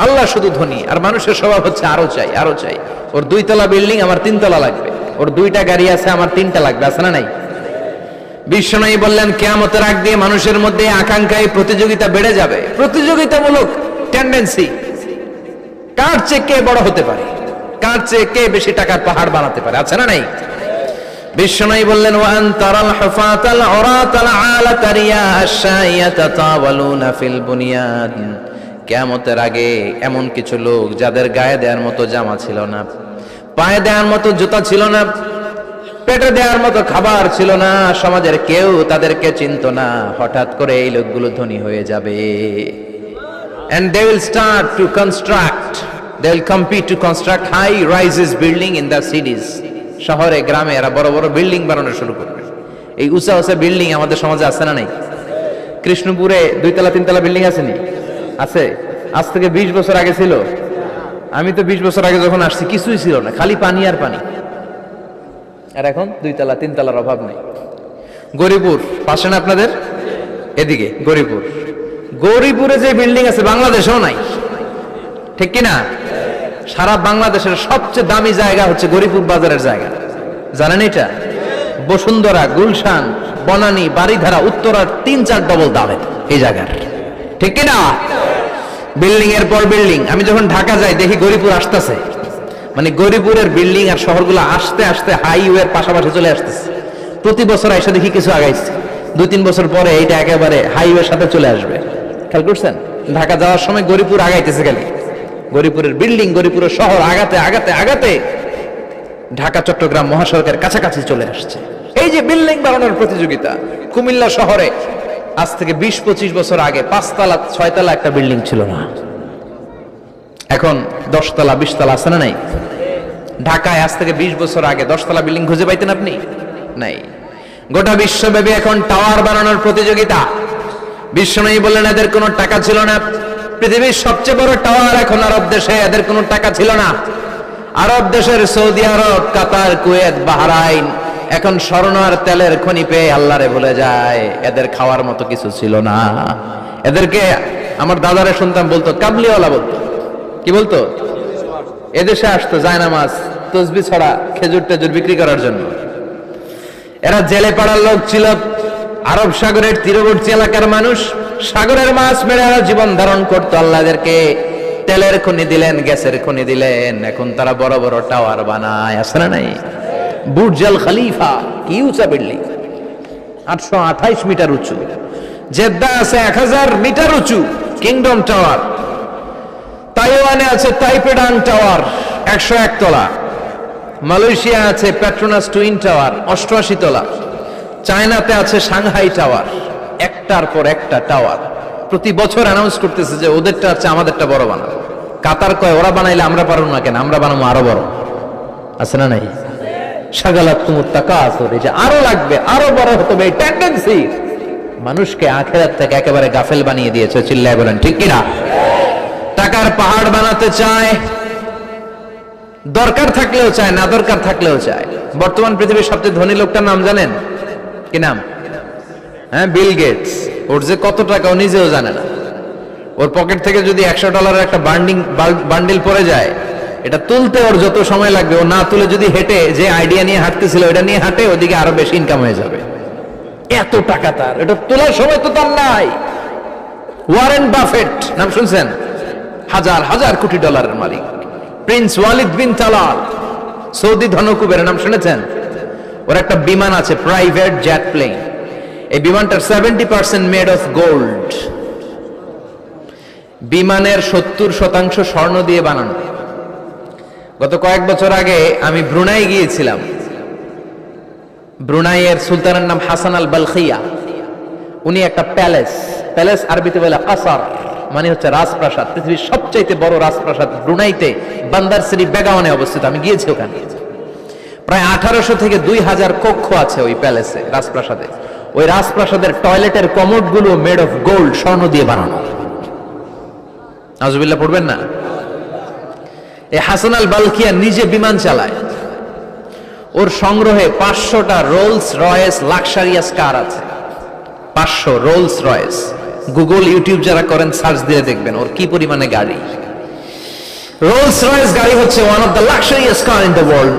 আল্লাহ শুধু ধনী। আর মানুষের স্বভাব হচ্ছে আরো চাই, আরো চাই। ওর 2 তলা বিল্ডিং, আমার 3 তলা লাগবে। ওর 2টা গাড়ি আছে, আমার 3টা লাগবে। আছে না নাই? বিশ্বনবী বললেন কিয়ামতের আগ দিয়ে মানুষের মধ্যে আকাঙ্ক্ষায় প্রতিযোগিতা বেড়ে যাবে, প্রতিযোগিতামূলক টেন্ডেন্সি। কার চেয়ে কে বড় হতে পারে, কার চেয়ে কে বেশি টাকার পাহাড় বানাতে পারে। আছে না নাই? বিশ্বনবী বললেন ওয়ান তারাল হুফাতাল উরাতাল আলাতা রিয়াশায়াতা তাওয়ালুনা ফিল বুনিয়ান। কিয়ামতের আগে এমন কিছু লোক যাদের গায়ে দেওয়ার মতো জামা ছিল না, পায়ে দেওয়ার মতো জুতা ছিল না, পেটে দেওয়ার মতো খাবার ছিল না, সমাজের কেউ তাদেরকে চিনত না। হঠাৎ করে এই লোকগুলো ধনী হয়ে যাবে। and they will start to construct, they will compete to construct high rises building in the cities. শহরে গ্রামে এরা বড় বড় বিল্ডিং বানানো শুরু করবে। এই উঁচা উঁচা বিল্ডিং আমাদের সমাজে আছে না নাই? কৃষ্ণপুরে 2 তলা 3 তলা বিল্ডিং আছে নি? আছে। আজ থেকে 20 বছর আগে ছিল? আমি তো 20 বছর আগে যখন আসছি কিছুই ছিল না, খালি পানি আর পানি। আর এখন 2 তলা 3 তলার অভাব নেই। গরিপুর পাশে না আপনাদের? এদিকে গরিপুর, গরিপুরে যে বিল্ডিং আছে বাংলাদেশেও নাই, ঠিক কিনা? সারা বাংলাদেশের সবচেয়ে দামি জায়গা হচ্ছে গরিপুর বাজারের জায়গা, জানেন এটা? বসুন্ধরা, গুলশান, বনানী, বাড়িধারা, উত্তরার 3-4 ডবল দামে এই জায়গার, ঠিক কিনা? বিল্ডিং এর পর বিল্ডিং। আমি যখন ঢাকা যাই দেখি গরিপুর আসতেছে, মানে গরিপুরের বিল্ডিং আর শহরগুলো আস্তে আস্তে হাইওয়ের পাশাপাশি চলে আসতেছে। প্রতি বছর এসে দেখি কিছু আগাইছে, 2-3 বছর পরে এইটা একেবারে হাইওয়ের সাথে চলে আসবে। খেয়াল করছেন? ঢাকা যাওয়ার সময় গরিপুর আগাইতেছে, খালি গরিপুরের বিল্ডিং, গরিপুরের শহর আগাতে আগাতে আগাতে ঢাকা চট্টগ্রাম মহাসড়কের কাছাকাছি চলে আসছে। এই যে বিল্ডিং বানানোর প্রতিযোগিতা, কুমিল্লা শহরে আজ থেকে 20-25 বছর আগে 5 তলা 6 তলা একটা বিল্ডিং ছিল না, এখন 10 তলা 20 তলা আছে না নাই? ঢাকায় আজ থেকে 20 বছর আগে 10 তলা বিল্ডিং খুঁজে পাইতেন আপনি? নাই। গোটা বিশ্বব্যাপী এখন টাওয়ার বানানোর প্রতিযোগিতা। বিশ্বনবী বললেন এদের কোনো টাকা ছিল না। পৃথিবীর সবচেয়ে বড় টাওয়ার এখন আরব দেশে, এদের কোনো টাকা ছিল না। আরব দেশের সৌদি আরব, কাতার, কুয়েত, বাহরাইন এখন স্বর্ণ আর তেলের খনি পেয়ে আল্লাহরে ভুলে যায়। এদের খাওয়ার মতো কিছু ছিল না। এদেরকে আমার দাদারে শুনতাম বলতো কাবলিওয়ালা বলতো। কি বলতো? এদেশে আসতো জায়নামাজ, তসবিহ ছড়া, খেজুর টেজুর বিক্রি করার জন্য। এরা জেলে পাড়ার লোক ছিল, আরব সাগরের তীরবর্তী এলাকার মানুষ। সাগরের মাছ মেরে এরা জীবন ধারণ করতো। আল্লাহ এদেরকে তেলের খনি দিলেন, গ্যাসের খনি দিলেন, এখন তারা বড় বড় টাওয়ার বানায়, আছে না নাই? বুর্জ আল খলিফা, কি উঁচা বিল্ডিং, 828 মিটার উঁচু। জেদ্দা আছে 1000 মিটার উঁচু কিংডম টাওয়ার। তাইওয়ানে আছে তাইপেডাং টাওয়ার 101 তলা। মালয়েশিয়া আছে পেট্রোনাস টুইন টাওয়ার 88 তলা। চায়নাতে আছে সাংহাই টাওয়ার, একটার পর একটা টাওয়ার। প্রতি বছর অ্যানাউন্স করতেছে যে ওদেরটা আছে আমাদেরটা বড় বানাবো। কাতার কয় ওরা বানাইলে আমরা পারবো না কেন, আমরা বানাবো আরো বড়, আছে না নাই? শাগালাত তুমুত তাকাসুর, এই যে আরো লাগবে, আরো বড় হতে হবে, এই টেন্ডেন্সি মানুষকে আখিরাত থেকে একেবারে গাফেল বানিয়ে দিয়েছে। চিল্লায় বলেন ঠিক কিনা? টাকার পাহাড় বানাতে চায়, দরকার থাকলেও চায়, না দরকার থাকলেও চায়। বর্তমান পৃথিবীর সবচেয়ে ধনী লোকটার নাম জানেন? কি নাম? হ্যাঁ, বিল গেটস। ওর যে কত টাকা ও নিজেও জানে না। ওর পকেট থেকে যদি $100 একটা বান্ডিল পড়ে যায়, এটা তুলতে ওর যত সময় লাগবে, ও না তুলে যদি হেঁটে যে আইডিয়া নিয়ে হাঁটতেছিল ওটা নিয়ে হাঁটে, ওদিকে আরো বেশি ইনকাম হয়ে যাবে। এত টাকা তার, এটা তোলার সময় তো তার নাই। ওয়ারেন বাফেট নাম শুনছেন? হাজার হাজার কোটি ডলারের মালিক। Prince Walid bin Talal, Saudi ধনকুবের নাম শুনেছেন? ওর একটা বিমান আছে, প্রাইভেট জেট প্লেন। এই বিমানটার 70% মেড অফ গোল্ড। বিমানের 70% স্বর্ণ দিয়ে বানানো। গত কয়েক বছর আগে আমি ব্রুনাই গিয়েছিলাম। ব্রুনাইয়ের সুলতানের নাম হাসান আল বালখিয়া। উনি একটা প্যালেস, প্যালেস আরবিতে বলে কাসার, মানে হচ্ছে রাজপ্রাসাদ। পৃথিবীর সবচাইতে বড় রাজপ্রাসাদ ব্রুনাইতে বান্দার সিরি বেগাওয়ানে অবস্থিত। আমি গিয়েছি ওখানে। প্রায় 1800 থেকে 2000 কক্ষ আছে ওই প্যালেসে, রাজপ্রাসাদে। ওই রাজপ্রাসাদের টয়লেটের কমোড গুলো মেড অফ গোল্ড, স্বর্ণ দিয়ে বানানো। আউযুবিল্লাহ পড়বেন না? এই হাসান আল বালখিয়া নিজে বিমান চালায়। ওর সংগ্রহে 500টা রোলস রয়েস লাক্সারিয়াস কার আছে। 500 রোলস রয়েস। গুগল ইউটিউব যারা করেন সার্চ দিয়ে দেখবেন ওর কি পরিমাণে গাড়ি। রোলস রয়েস গাড়ি হচ্ছে one of the luxurious car in the world.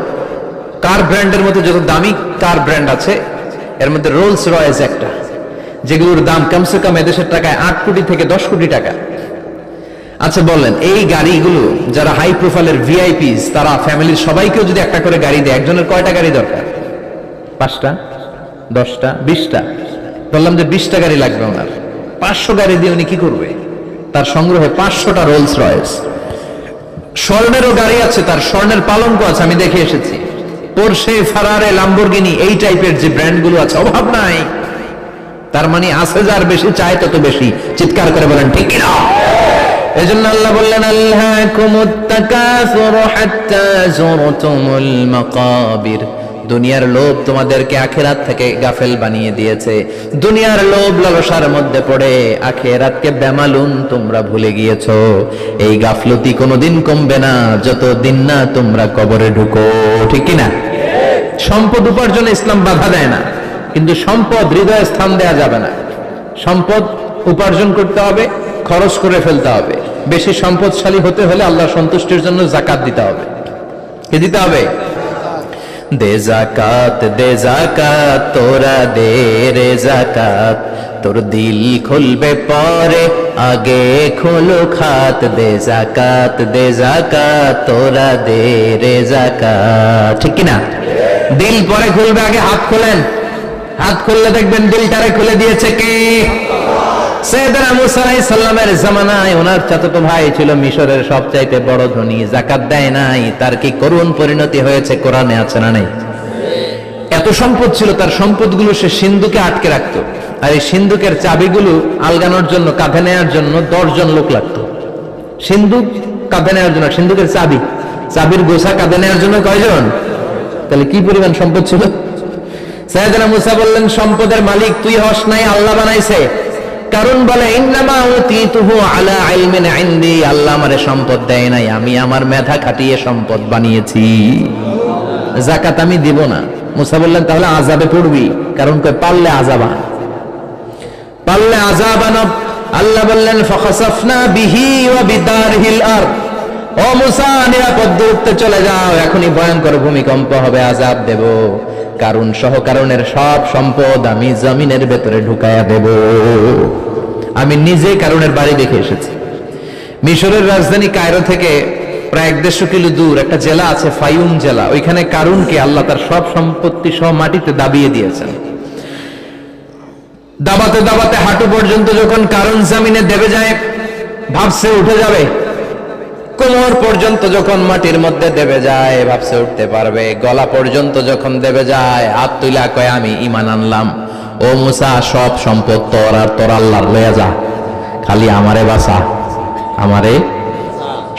Car ব্র্যান্ডের মধ্যে যত দামি কার ব্র্যান্ড আছে এর মধ্যে রোলস রয়েস একটা, যেগুলোর দাম কমসে কম এদেশের টাকায় 8 কোটি থেকে 10 কোটি টাকা। আচ্ছা বলেন, এই গাড়িগুলো যারা হাই প্রোফাইলের ভিআইপিস, তারা ফ্যামিলির সবাইকেও যদি একটা করে গাড়ি দেয়, একজনের কয়টা গাড়ি দরকার? 5টা, 10টা, 20টা? বললাম যে 20টা গাড়ি লাগবে ওনার। 500 গাড়ি দিয়ে উনি কি করবে? তার সংগ্রহে 500টা রোলস রয়েস। স্বর্ণেরও গাড়ি আছে, তার স্বর্ণের পালঙ্ক আছে, আমি দেখে এসেছি। পোরশে, ফারারে, লাম্বরগিনি, এই টাইপের যে ব্র্যান্ডগুলো আছে, অভাব নাই। তার মানে আছে, যার বেশি চায় তত বেশি। চিৎকার করে বলেন ঠিক কিনা? এজন্য আল্লাহ বললেন আল্লাহকুমুত তাকাসুর হাত্তা যুরতুমুল মাকাবির। দুনিয়ার লোভ তোমাদেরকে আখিরাত থেকে গাফেল বানিয়ে দিয়েছে। দুনিয়ার লোভ লালসার মধ্যে পড়ে আখিরাতকে বেমালুম তোমরা ভুলে গিয়েছো। এই গাফলতি কোনোদিন কমবে না যতদিন না তোমরা কবরে ঢুকো, ঠিক কি না? সম্পদ উপার্জনে ইসলাম বাধা দেয় না, কিন্তু সম্পদ হৃদয়ে স্থান দেয়া যাবে না। সম্পদ উপার্জন করতে হবে, খরচ করে ফেলতে হবে। বেশি সম্পদশালী হতে হলে আল্লাহর সন্তুষ্টির জন্য যাকাত দিতে হবে। কি দিতে হবে? দে জাকাত তোরা দে রে জাকাত, তোর দিল খুলবে পরে আগে খোলো খাত। দে জাকাত তোরা দে রে জাকাত, ঠিক কিনা? দিল পরে খুলবে, আগে হাত খোলেন। হাত খুললে দেখবেন দিলটারে খুলে দিয়েছে কে? সাইয়েদনা মুসা আলাইহিস সালামের জামানায় ওনার চাচাতো ভাই ছিল মিশরের সবচাইতে বড় ধনী, যাকাত দেয় নাই। তার কি করুণ পরিণতি হয়েছে কোরআনে আছে না নাই? এত সম্পদ ছিল, তার সম্পদগুলো সে সিন্ধুকে আটকে রাখতো। আর এই সিন্ধুকের চাবিগুলো আলগানোর জন্য, কাঁধে নেওয়ার জন্য 10 জন লোক লাগতো। সিন্ধুক কাঁধে নেওয়ার জন্য, সিন্ধুকের চাবির গোছা কাঁধে নেওয়ার জন্য কয়জন? তাহলে কি পরিমাণ সম্পদ ছিল? সাইয়েদনা মুসা বললেন, সম্পদের মালিক তুই হস নাই, আল্লাহ বানাইছে। কারণ বলে ইন্নামা উতীতুহু আলা ইলমিন ইনদি, আল্লাহ আমারে সম্পদ দেয় নাই, আমি আমার মেধা খাটিয়ে সম্পদ বানিয়েছি। যাকাত আমি দিব না। মুসা বললেন তাহলে আযাবে পড়বি, কারণ কই পারলে আযাবান। আল্লাহ বললেন ফাখাসাফনা বিহি ওয়া বিদারহিল আরদ, ও মুসা নিরাপদ দূরত্বে চলে যাও, এখনই ভয়ঙ্কর ভূমিকম্প হবে, আযাব দেব। কারণ সহ কারণের সব সম্পদ আমি জমিনের ভেতরে ঢুকায়া দেব। আমি নিজে কারণের বাড়ি দেখে এসেছি। মিশরের রাজধানী কায়রো থেকে প্রায় 150 কিলো দূর একটা জেলা আছে, ফায়ুম জেলা। ওইখানে কারুনকে আল্লাহ তার সব সম্পত্তি সহ মাটিতে দাবিয়ে দিয়েছেন। দাবাতে দাবাতে হাঁটু পর্যন্ত যখন কারুন জমিনে দেবে যায়, ভাবছে উঠে যাবে। কোমর পর্যন্ত যখন মাটির মধ্যে দেবে যায়, ভাবছে উঠতে পারবে। গলা পর্যন্ত যখন দেবে যায়, হাত তুইলা কয় আমি ঈমান আনলাম। ও মুসা, সব সম্পদ তোর, আর তোর আল্লাহর লইয়া যা, খালি আমারে বাঁচা, আমারে।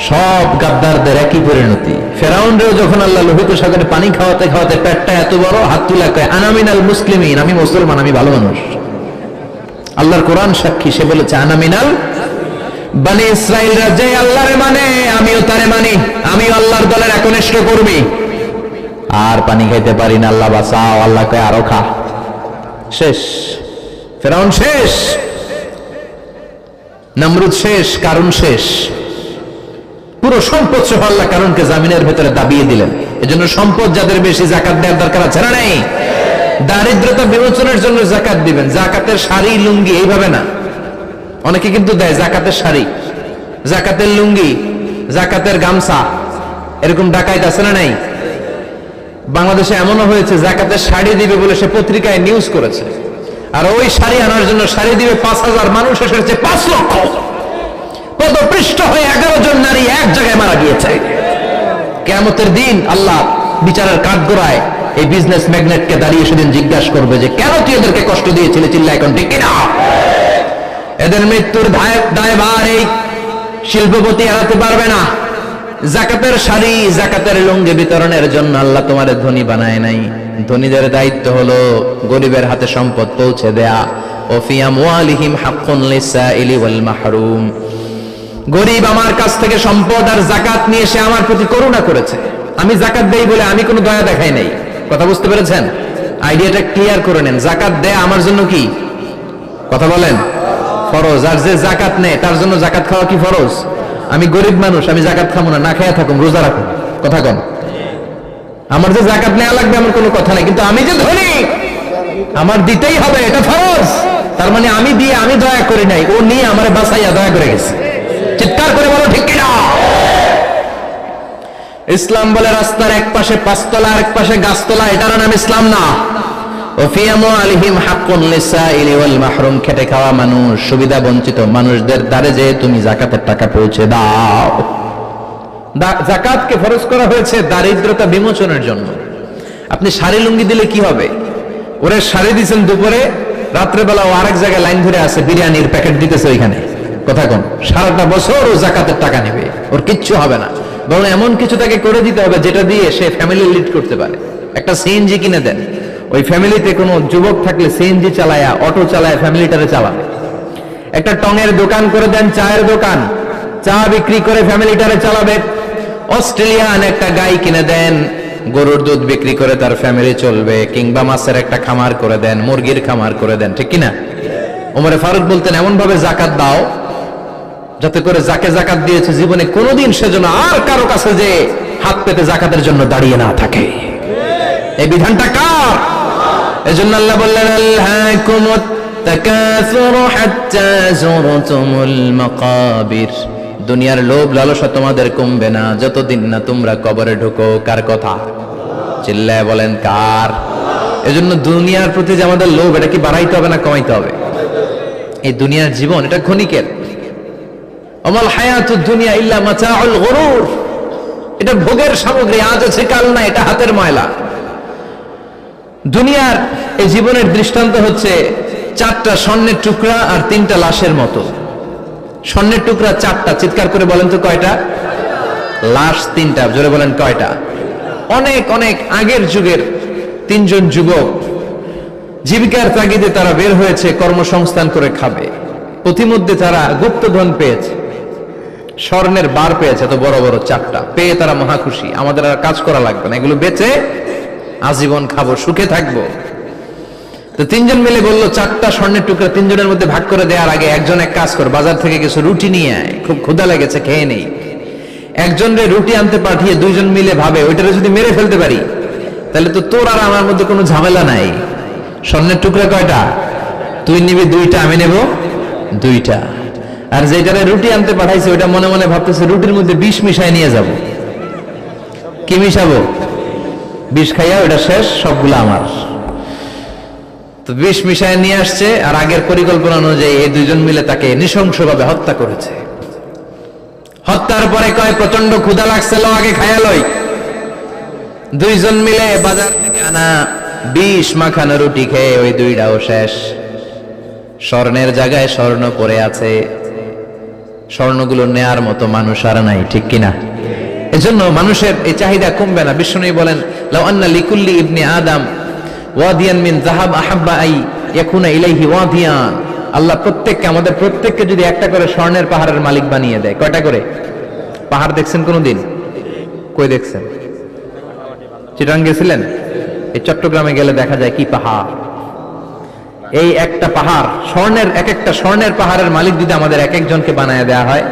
সব গাদ্দারদের একই পরিণতি। ফেরাউনরেও যখন আল্লাহ লোহিত সাগরে পানি খাওয়াতে খাওয়াতে পেটটা এত বড়, হাত তুলা কয় আনা মিনাল মুসলিমিন, আমি মুসলমান, আমি ভালো মানুষ। আল্লাহর কোরআন সাক্ষী, সে বলেছে আনা মিনাল বনি ইসরাইলরা যে আল্লাহরে মানে, আমিও তারে মানি, আমিও আল্লাহর দলের একনিষ্ঠ কর্মী। আর পানি খাইতে পারি না, আল্লাহ বাঁচাও। আল্লাহ কয় আরো খা। শেষ, ফেরাউন শেষ, নমরুদ শেষ, কারুন শেষ। পুরো সম্পদ সহ আল্লাহ কারুনকে জামিনের ভেতরে দাবিয়ে দিলেন। এজন্য সম্পদ যাদের বেশি, যাকাত দেওয়ার দরকার আছে না নাই? দারিদ্রতা বিমোচনের জন্য যাকাত দিবেন। যাকাতের শাড়ি লুঙ্গি এইভাবে না, অনেকে কিন্তু দেয় যাকাতের শাড়ি, যাকাতের লুঙ্গি, যাকাতের গামছা, এরকম ডাকাইত আছে না নাই? বাংলাদেশে এমনও হয়েছে যাকাতের শাড়ি দিবে বলে সে পত্রিকায় নিউজ করেছে, আর ওই শাড়ি আনার জন্য শাড়ি দিবে 5,000 মানুষ, এসেছে 5 লক্ষ। পদপৃষ্ট হয়ে 11 জন নারী এক জায়গায় মারা গিয়েছে। কিয়ামতের দিন আল্লাহ বিচারের কাঠগড়ায় এই বিজনেস ম্যাগনেটকে দাঁড়িয়ে সেদিন জিজ্ঞাসা করবে যে কেন তুই এদেরকে কষ্ট দিয়েছিলি? চিল্লা এখন ঠিক কিনা? এদের মৃত্যুর দায়ভার এই শিল্পপতি এড়াতে পারবে না। যাকাতের শাড়ি, যাকাতের লুঙ্গি বিতরণের জন্য আল্লাহ তোমার ধনী বানায় নাই। ধনীদের দায়িত্ব হলো গরিবের হাতে সম্পদ পৌঁছে দেয়া। ও ফি আমওয়ালিহিম হাক্কুন লিসাইলি ওয়াল মাহরুম। গরিব আমার কাছ থেকে সম্পদ আর যাকাত নিয়ে সে আমার প্রতি করুণা করেছে। আমি যাকাত দেই বলে আমি কোনো দয়া দেখাই নাই। কথা বুঝতে পেরেছেন? আইডিয়াটা ক্লিয়ার করে নেন। যাকাত দেয়া আমার জন্য কি? কথা বলেন, ফরজ। আর যে যাকাত নেয় তার জন্য যাকাত খাওয়া কি ফরজ? আমি গরিব মানুষ, আমি যাকাত খাবো না, না খেয়ে থাকুম, রোজা রাখুন। কথা কন। আমার যে যাকাত নেওয়া লাগবে আমার কোনো কথা নাই, কিন্তু আমি যে ধনী আমার দিতেই হবে, এটা ফরজ। তার মানে আমি দিয়ে আমি দয়া করি নাই, ও নিয়ে আমারে বাঁচাইয়া দয়া করে গেছে। চিৎকার করে বলো ঠিক কিনা? ইসলাম বলে রাস্তার এক পাশে 5 তলা, আর এক পাশে গাছতলা, এটার নাম ইসলাম না। খেটে খাওয়া মানুষ, সুবিধা বঞ্চিত মানুষদের দ্বারে যে তুমি যাকাতের টাকা পৌঁছে দাও। যাকাতকে ফরজ করা হয়েছে দারিদ্রতা বিমোচনের জন্য। আপনি শাড়ি লুঙ্গি দিলে কি হবে? ওরে শাড়ি দিচ্ছেন দুপুরে, রাত্রেবেলা ও আরেক জায়গায় লাইন ধরে আছে, বিরিয়ানির প্যাকেট দিতেছে ওইখানে। কথা কোন? সারাটা বছর ও জাকাতের টাকা নেবে, ওর কিচ্ছু হবে না, বরং এমন কিছু তাকে করে দিতে হবে যেটা দিয়ে সে ফ্যামিলি লিড করতে পারে। একটা সিএনজি কিনে দেন, ওই ফ্যামিলিতে কোনো যুবক থাকলে সিএনজি চালায়া, অটো চালায় ফ্যামিলিটারে চালাবে। একটা টঙের দোকান করে দেন, চায়ের দোকান, চা বিক্রি করে ফ্যামিলিটারে চালাবে। অস্ট্রেলিয়ান একটা গাই কিনে দেন, গরুর দুধ বিক্রি করে তার ফ্যামিলি চলবে। কিংবা মাছের একটা খামার করে দেন, মুরগির খামার করে দেন, ঠিক কিনা? ওমরে ফারুক বলতেন, এমন ভাবে জাকাত দাও যাতে করে যাকে জাকাত দিয়েছে জীবনে কোনোদিন সেজন্য আর কারো কাছে যে হাত পেতে জাকাতের জন্য দাঁড়িয়ে না থাকে। এই বিধানটা কার? এজন্য আল্লাহ বললেন, আল্লাহকুমুত তাকাসুরু হাত্তা যুরতুমুল মাকাবির। দুনিয়ার লোভ লালসা তোমাদের কমবে না যতদিন না তোমরা কবরে ঢোকো। কার কথা? চিল্লায় বলেন কার? এজন্য দুনিয়ার প্রতি যে আমাদের লোভ, এটা কি বাড়াইতে হবে না কমাইতে হবে? এই দুনিয়ার জীবন এটা ক্ষণিকের। আমাল হায়াতুদ দুনিয়া ইল্লা মাতাউল গুরুর। এটা ভোগের সামগ্রী, আজ আছে কাল না, এটা হাতের ময়লা। দুনিয়ার এই জীবনের দৃষ্টান্ত হচ্ছে 4টা স্বর্ণের টুকরা আর 3টা লাশের মতো। স্বর্ণের টুকরা 4টা, চিৎকার করে বলেন তো কয়টা? লাশ 3টা, জোরে বলেন কয়টা? অনেক অনেক আগের যুগের 3জন যুবক জীবিকার তাগিদে তারা বের হয়েছে কর্মসংস্থান করে খাবে। প্রতিমধ্যে তারা গুপ্তধন পেয়েছে, স্বর্ণের বার পেয়েছে, এত বড় বড় 4টা পেয়ে তারা মহা খুশি। আমাদের আর কাজ করা লাগবে না, এগুলো বেচে আজীবন খাবো, সুখে থাকবো। তো 3জন মিলে বললো 4টা স্বর্ণের টুকরা 3জনের মধ্যে ভাগ করে দেওয়ার আগে একজন এক কাজ কর, বাজার থেকে কিছু রুটি নিয়ে আয়, খুব ক্ষুধা লেগেছে, খেয়ে নেই। একজনের রুটি আনতে পাঠিয়ে 2জন মিলে ভাবে, ওইটারে যদি মেরে ফেলতে পারি তাহলে তো তোর আর আমার মধ্যে কোনো ঝামেলা নাই। স্বর্ণের টুকরা কয়টা? তুই নিবি 2টা, আমি নেব 2টা। আর যেটারে রুটি আনতে পাঠাইছে ওইটা মনে মনে ভাবতেছে রুটির মধ্যে বিষ মিশাই নিয়ে যাব। কি মিশাবো? বিষ খাইয়া ওইটা শেষ, সবগুলো আমার। তো বিষ মিশায় নিয়ে আসছে, আর আগের পরিকল্পনা অনুযায়ী এই 2জন মিলে তাকে নৃশংসভাবে হত্যা করেছে। হত্যার পরে কয়, প্রচন্ড ক্ষুধা লাগছে, লো আগে খাইয়া লই। 2জন মিলে বাজার থেকে আনা বিষ মাখানো রুটি খেয়ে ওই 2টাও শেষ। স্বর্ণের জায়গায় স্বর্ণ পড়ে আছে, স্বর্ণগুলো নেয়ার মতো মানুষ আর নাই, ঠিক কিনা? এজন্য মানুষের এই চাহিদা কমবে না। বিষ্ণু বলেন, লাউ আন্না লিকুল্লি ইবনি আদম ওয়াদিয়ান মিন যাহাব আহাব্বা আই ইয়াকুনা ইলাইহি ওয়াদিয়ান। আল্লাহ প্রত্যেককে, আমাদের প্রত্যেককে যদি একটা করে স্বর্ণের পাহাড়ের মালিক বানিয়ে দেয়। কয়টা করে পাহাড় দেখছেন কোনদিন? কই দেখছেন? চিটাং গেছিলেন? এই চট্টগ্রামে গেলে দেখা যায় কি পাহাড়। এই একটা পাহাড় স্বর্ণের, এক একটা স্বর্ণের পাহাড়ের মালিক যদি আমাদের এক একজনকে বানায় দেওয়া হয়,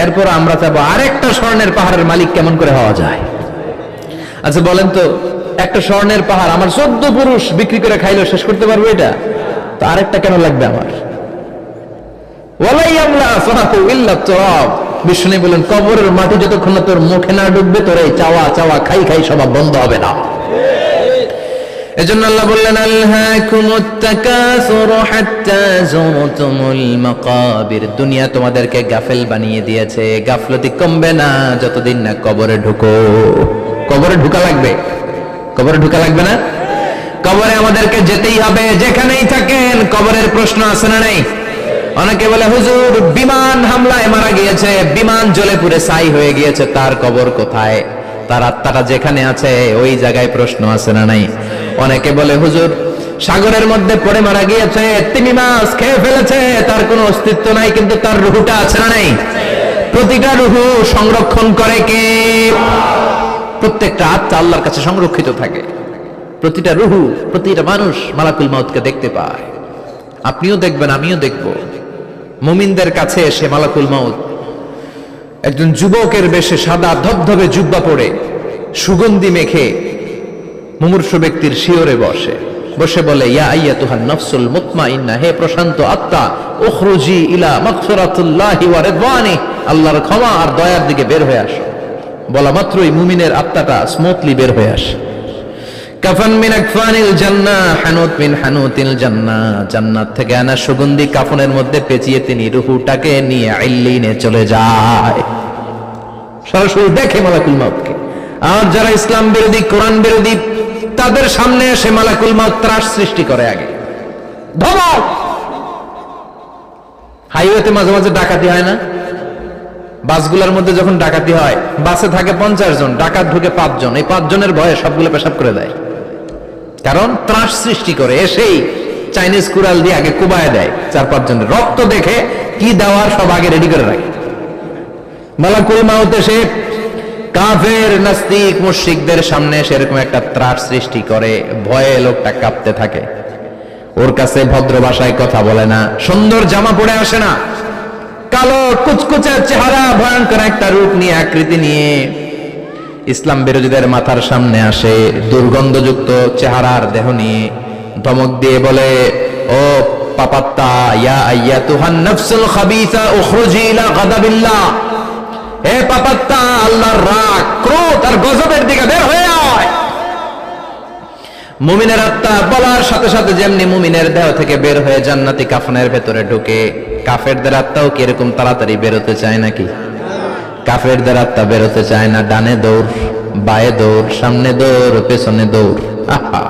এরপর আমরা চাবো আরেকটা স্বর্ণের পাহাড়ের মালিক কেমন করে হওয়া যায়। আচ্ছা বলেন তো, একটা স্বর্ণের পাহাড় আমার 14 পুরুষ বিক্রি করে খাইলেও শেষ করতে পারবো এটা? তো আরেকটা কেন লাগবে আমার? ওয়ালাই আমলা ফাহু ইল্লা তুরাব। বিষ্ণু বলেন, কবরের মাটি যতক্ষণ না তোর মুখে না ঢুকবে, তোর এই চাওয়া চাওয়া খাই খাই স্বভাব বন্ধ হবে না। এজন্য আল্লাহ বললেন, আলহাকুমুত তাকাসুরু হাত্তা যুরতুমুল মাকাবির। দুনিয়া তোমাদেরকে গাফেল বানিয়ে দিয়েছে, গাফলতি কমবে না যতদিন না কবরে ঢুকো। কবরে ঢুকা লাগবে, কবরে ঢুকা লাগবে না? কবরে আমাদেরকে যেতেই হবে, যেখানেই থাকেন। কবরের প্রশ্ন আছে না নাই? অনেকে বলে, হুজুর বিমান হামলায় মারা গিয়েছে, বিমান জ্বলে পুড়ে ছাই হয়ে গিয়েছে, তার কবর কোথায়? তার আত্মাটা যেখানে আছে ওই জায়গায় প্রশ্ন আছে না নাই? অনেকে বলে, হুজুর সাগরের মধ্যে পড়ে মারা গিয়েছে, তিমি মাছ খেয়ে ফেলেছে, তার কোনো অস্তিত্ব নাই, কিন্তু তার রুহুটা আছে না নাই? প্রতিটা রুহু সংরক্ষণ করে কে? প্রত্যেকটা আত্মা আল্লাহর কাছে সংরক্ষিত থাকে। প্রতিটা রুহু, প্রতিটা মানুষ মালাকুল মাউতকে দেখতে পায়। আপনিও দেখবেন, আমিও দেখব। মুমিনদের কাছে এসে মালাকুল মাউত একজন যুবকের বেশে সাদা ধবধবে জুব্বা পরে সুগন্ধি মেখে মুমূর্ষু ব্যক্তির শিয়রে বসে বসে বলে, ইয়া আইয়াতুহান নাফসুল মুতমাইন্না, হে প্রশান্ত আত্মা, উখরুজি ইলা মাগফিরাতুল্লাহি ওয়া রিদওয়ানি, আল্লাহর ক্ষমা আর দয়ার দিকে বের হয়ে আসো। বলা মাত্রই মুমিনের আত্মাটা স্মুথলি বের হয়ে আসে। কাফান মিন আকফানিল জান্নাহ, হানুত মিন হানুতিল জান্নাহ, জান্নাত থেকে আনা সুগন্ধি কাফনের মধ্যে পেঁচিয়ে তিনি রূহটাকে নিয়ে ইল্লিনে চলে যায়। সরাসরি দেখে মালাকুল মাউতকে। আর যারা ইসলাম বিরোধী, কোরআন বিরোধী, তাদের সামনে এসে মালাকুল মাউত ত্রাস সৃষ্টি করে। আগে ধমক, হাইওয়েতে মাঝে মাঝে ডাকাতি হয় না? বাসগুলোর মধ্যে যখন ডাকাতি হয়, বাসে থাকে 50 জন, ডাকাত ঢুকে 5 জন, এই 5 জনের ভয়ে সবগুলো পেশাব করে দেয়। কারণ ত্রাস সৃষ্টি করে, এসেই চাইনিজ কুড়াল দিয়ে আগে কুবায় দেয় 4-5 জনের। রক্ত দেখে কি দেওয়ার সব আগে রেডি করে রাখে। মালাকুল মাউত এসে কাফের নাস্তিক মুশরিকদের সামনে সেরকম একটা ত্রাস সৃষ্টি করে, ভয়ে লোকটা কাঁপতে থাকে। ওর কাছে ভদ্র ভাষায় কথা বলে না, সুন্দর জামা পরে আসে না, কালো কুচকুচে চেহারা, ভয়ঙ্কর একটা রূপ নিয়ে, আকৃতি নিয়ে ইসলাম বিরোধীদের মাথার সামনে আসে, দুর্গন্ধযুক্ত চেহারার দেহ নিয়ে ধমক দিয়ে বলে, ও পাপাত্তা, ইয়া আইয়াতুহান নাফসুল খাবিসা উখরুজি ইলা গাদাবিল্লাহ, হে পাপাত্তা, আল্লাহর রাগ, ক্রোধ আর গজবের দিকে বের হয়ে আয়। মুমিনের আত্মা বলার সাথে সাথে যেমনি মুমিনের দেহ থেকে বের হয়ে জান্নাতি কাফনের ভেতরে ঢুকে, কাফেরদের আত্মাও কি এরকম তাড়াতাড়ি বেরোতে চায় নাকি? কাফেরদের আত্মা বেরোতে চায় না, ডানে দৌড়, বায়ে দৌড়, সামনে দৌড়, পেছনে দৌড়, আহা,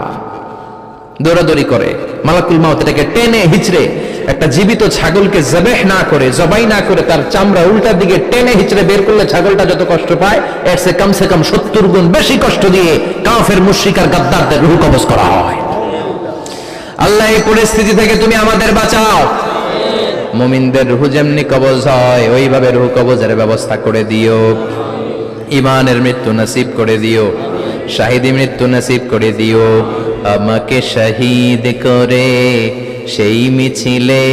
দৌড়াদৌড়ি করে। মালাকুল মাউত এটাকে টেনে হিচড়ে, একটা জীবিত ছাগলকে জবাই না করে তার চামড়া উল্টার দিকে টেনে হিচড়ে বের করলে ছাগলটা যত কষ্ট পায়, এর সে কম 70 গুণ বেশি কষ্ট দিয়ে কাফের মুশরিক আর গাদ্দারদের রূহ কবজ করা হয়। আল্লাহ এই পরিস্থিতি থেকে তুমি আমাদের বাঁচাও। মুমিনদের রূহ যেমনি কবজ হয়, ওইভাবে রূহ কবজের ব্যবস্থা করে দিও। ইমানের মৃত্যু নসিব করে দিও, শাহিদি মৃত্যু নসিব করে দিও। আমাকে শহীদ করে সেই মিছিলে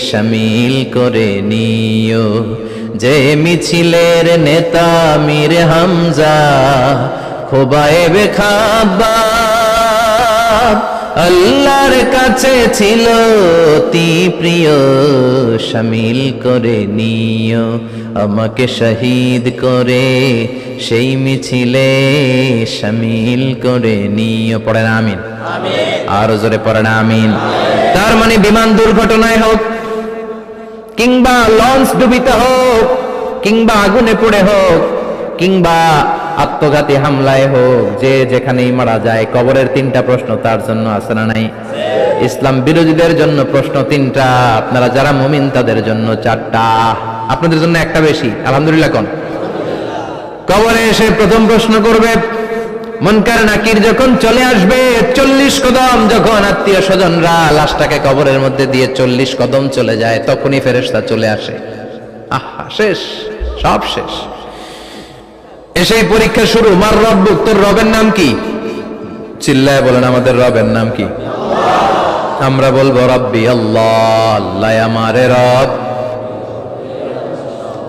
শামিল করে নিও, যে মিছিলের নেতা মীর হামজা খোবায়েবে খাব্বাব, আল্লাহর কাছে ছিল অতি প্রিয়, শামিল করে নিও। আমাকে শহীদ করে সেই মিছিলে শামিল করে নিও। পড়েন আমিন, আরো জোরে পড়েন আমিন। তার মানে বিমান দুর্ঘটনায় হোক, কিংবা লঞ্চ ডুবিতে হোক, কিংবা আগুনে পড়ে হোক, কিংবা আত্মঘাতী হামলায় হোক, যে যেখানেই মারা যায়, কবরের 3টা প্রশ্ন তার জন্য আছে না নাই? ইসলাম বিরোধীদের জন্য প্রশ্ন 3টা, আপনারা যারা মুমিন তাদের জন্য 4টা, আপনাদের জন্য একটা বেশি। আলহামদুলিল্লাহ কোন? কবরে এসে প্রথম প্রশ্ন করবে, মুনকার নাকির যখন চলে আসবে, 40 কদম যখন আত্মীয় স্বজনরা লাশটাকে কবরের মধ্যে দিয়ে 40 কদম চলে যায়, তখনই ফেরেশতা চলে আসে। আহা, শেষ, সব শেষ। এসেই পরীক্ষা শুরু। মার রব্বুক, তোর রবের নাম কি? চিল্লায় বলেন, আমাদের রবের নাম কি? আমরা বলবো রব্বি আল্লাহ, আল্লাহ আমারে রব।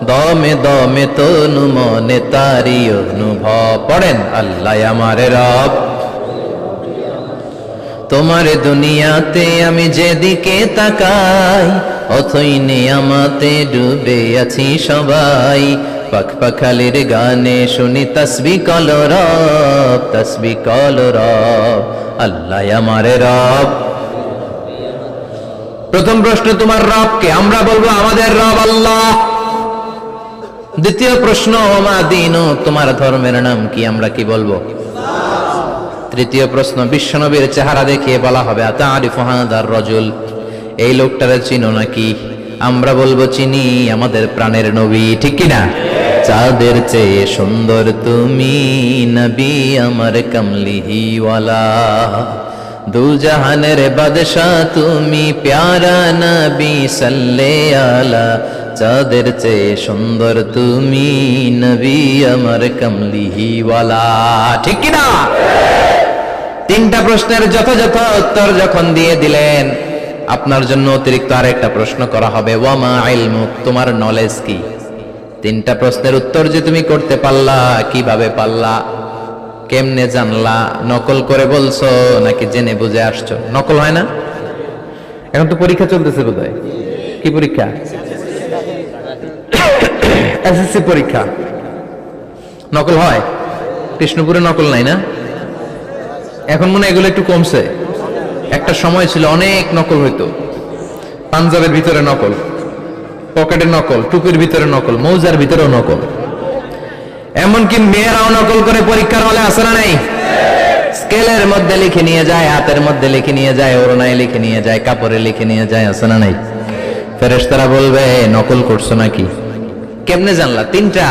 দমে দমে তনু মনে তারি অনুভব। পড়েন, আল্লাহ আমারে রব। তোমার দুনিয়াতে আমি যেদিকে তাকাই, অথই নিয়ামতে ডুবে আছি সবাই। পাখ পাখালির গানে শুনি তসবিহ কল রব, তসবিহ কল রব, আল্লাহ আমারে রব। প্রথম প্রশ্ন, তোমার রবকে? আমরা বলবো আমাদের রব আল্লাহ। দ্বিতীয় প্রশ্ন, ওমা দীনু, তোমার ধর্মের নাম কি? আমরা কি বলবো? তৃতীয় প্রশ্ন, বিশ্বনবীর চেহারা দেখিয়ে বলা হবে, আতারিফু হাদার রাজুল, এই লোকটারে চিনো নাকি? আমরা বলবো চিনি, আমাদের প্রাণের নবী, ঠিক কি না? চাঁদের চেয়ে সুন্দর তুমি নবী আমার কমলিহি ওয়ালা, দু জাহানের বাদশাহ তুমি প্যারা নবী সাল্লে আলা, চাঁদের চেয়ে সুন্দর তুমি নবী আমার কমলিহি ওয়ালা, ঠিক কি না? 3টা প্রশ্নের যথাযথ উত্তর যখন দিয়ে দিলেন, আপনার জন্য অতিরিক্ত আরেকটা প্রশ্ন করা হবে, ওয়ামা ইলমুক, তোমার নলেজ কি? 3টা প্রশ্নের উত্তর যে তুমি করতে পারলা, কিভাবে পারলা, কেমনে জানলা? নকল করে বলছো নাকি জেনে বুঝে আসছো? নকল হয় না? এখন তো পরীক্ষা চলতেছে বোধহয়। কি পরীক্ষা? এসএসসি পরীক্ষা। নকল হয়? কৃষ্ণপুরে নকল নাই না? এখন মনে হয় এগুলো একটু কমছে। একটা সময় ছিল অনেক নকল হইতো। পাঞ্জাবের ভিতরে নকল, পকেটে নকল, টুপির ভিতরে নকল, মৌজার ভিতরেও নকল। এমনকি মেয়েরাও নকল করে পরীক্ষার হলে আসে না নাই? স্কেলের মধ্যে লিখে নিয়ে যায়, হাতের মধ্যে লিখে নিয়ে যায়, ওড়নায় লিখে নিয়ে যায়, কাপড়ে লিখে নিয়ে যায়, আসে না নাই? ফেরেশতারা বলবে নকল করছো নাকি? কেমনে জানলা? তিনটা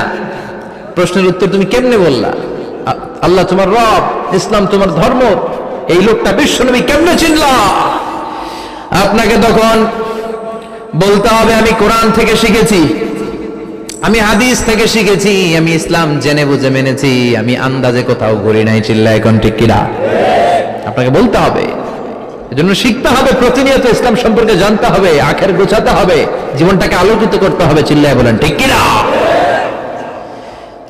প্রশ্নের উত্তর তুমি কেমনে বললা? আল্লাহ তোমার রব, ইসলাম তোমার ধর্ম, এই লোকটা বিশ্বনবী কেমনে চিনলা? আপনাকে তখন বলতে হবে আমি কোরআন থেকে শিখেছি, আমি হাদিস থেকে শিখেছি, আমি ইসলাম জেনে বুঝে মেনেছি, আমি আন্দাজে কোথাও ঘুরি নাই। চিল্লা এখন ঠিক কিনা? আপনাকে বলতে হবে, এজন্য শিখতে হবে, প্রতিনিয়ত ইসলাম সম্পর্কে জানতে হবে, আখের গোছাতে হবে, জীবনটাকে আলোকিত করতে হবে। চিল্লায় বলেন ঠিক কিনা?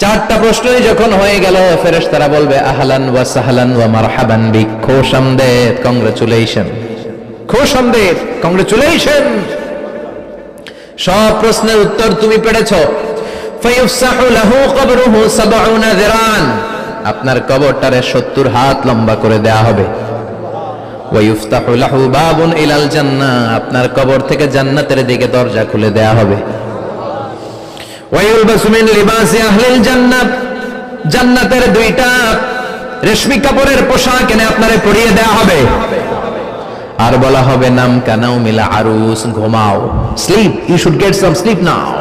চারটা প্রশ্নই যখন হয়ে গেল, ফেরেশতারা বলবে আহলান ওয়া সাহলান ওয়া মারহাবান বিক, খোশামদেদ, কংগ্রাচুলেশন, খোশামদেদ, কংগ্রাচুলেশন। সব প্রশ্নের উত্তর তুমি পেরেছো। ফায়ুফসাহু লাহু কবরুহু ৭০ যিরান, আপনার কবরটারে ৭০ হাত লম্বা করে দেয়া হবে। ওয়া ইফতাহু লাহু বাবুন ইলাল জান্নাহ, আপনার কবর থেকে জান্নাতের দিকে দরজা খুলে দেয়া হবে। ওয়া ইউলবাসু মিন লিবাসি আহলিল জান্নাহ, জান্নাতের দুইটা রেশমি কাপড়ের পোশাক এনে আপনারে পরিয়ে দেয়া হবে। আর বলা হবে নাম কানাও মিলা আরুস, ঘুমাও, sleep, you should get some sleep now,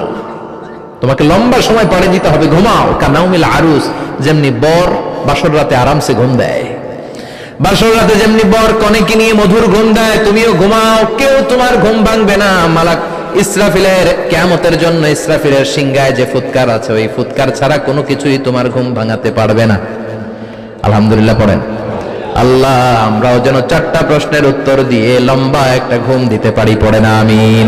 তোমাকে লম্বা সময় পাড়ে দিতে হবে, ঘুমাও। কানাও মিলা আরুস, যেমনি বর বাসর রাতে আরামসে ঘুম দেয়, বাসর রাতে যেমনি বর কনেকে নিয়ে মধুর ঘুম দেয়, তুমিও ঘুমাও, কেউ তোমার ঘুম ভাঙবে না। মালাক ইসরাফিলের কিয়ামতের জন্য ইসরাফিলের সিংহায় যে ফুৎকার আছে, ওই ফুৎকার ছাড়া কোনো কিছুই তোমার ঘুম ভাঙাতে পারবে না। আলহামদুলিল্লাহ পড়েন। আল্লাহ আমরাও যেন চারটা প্রশ্নের উত্তর দিয়ে লম্বা একটা ঘুম দিতে পারি, পড়ে না আমিন।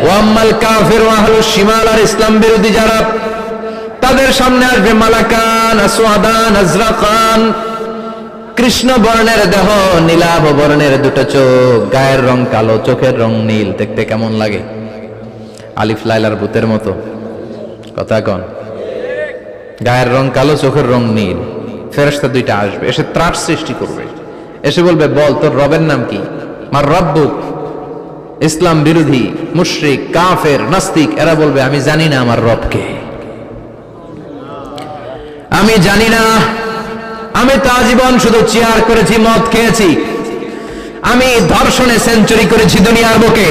ওয়াম্মাল কাফির ওয়া আহলুশ শিমাল, আর ইসলাম বিরোধী যারা, তাদের সামনে আসবে মালাকান আসওয়াদান আজরাকান, কৃষ্ণ বর্ণের দেহ, নীলাভ বর্ণের দুটো চোখ, গায়ের রং কালো, চোখের রং নীল, দেখতে কেমন লাগে? আলিফ লাইলার ভূতের মতো, কথা কন। গায়ের রং কালো, চোখের রং নীল। ফেরেশতা দুইটা আসবে, এসে ত্রাস সৃষ্টি করবে, এসে বলবে বল তোর রবের নাম কি? মার রব্বুক। ইসলাম বিরোধী মুশরিক কাফের নাস্তিক এরা বলবে আমি জানি না আমার রবকে, আমি জানি না, আমি তো আজীবন শুধু চেয়ার করেছি, মদ খেয়েছি, আমি ধর্ষণে সেঞ্চুরি করেছি দুনিয়ার বুকে,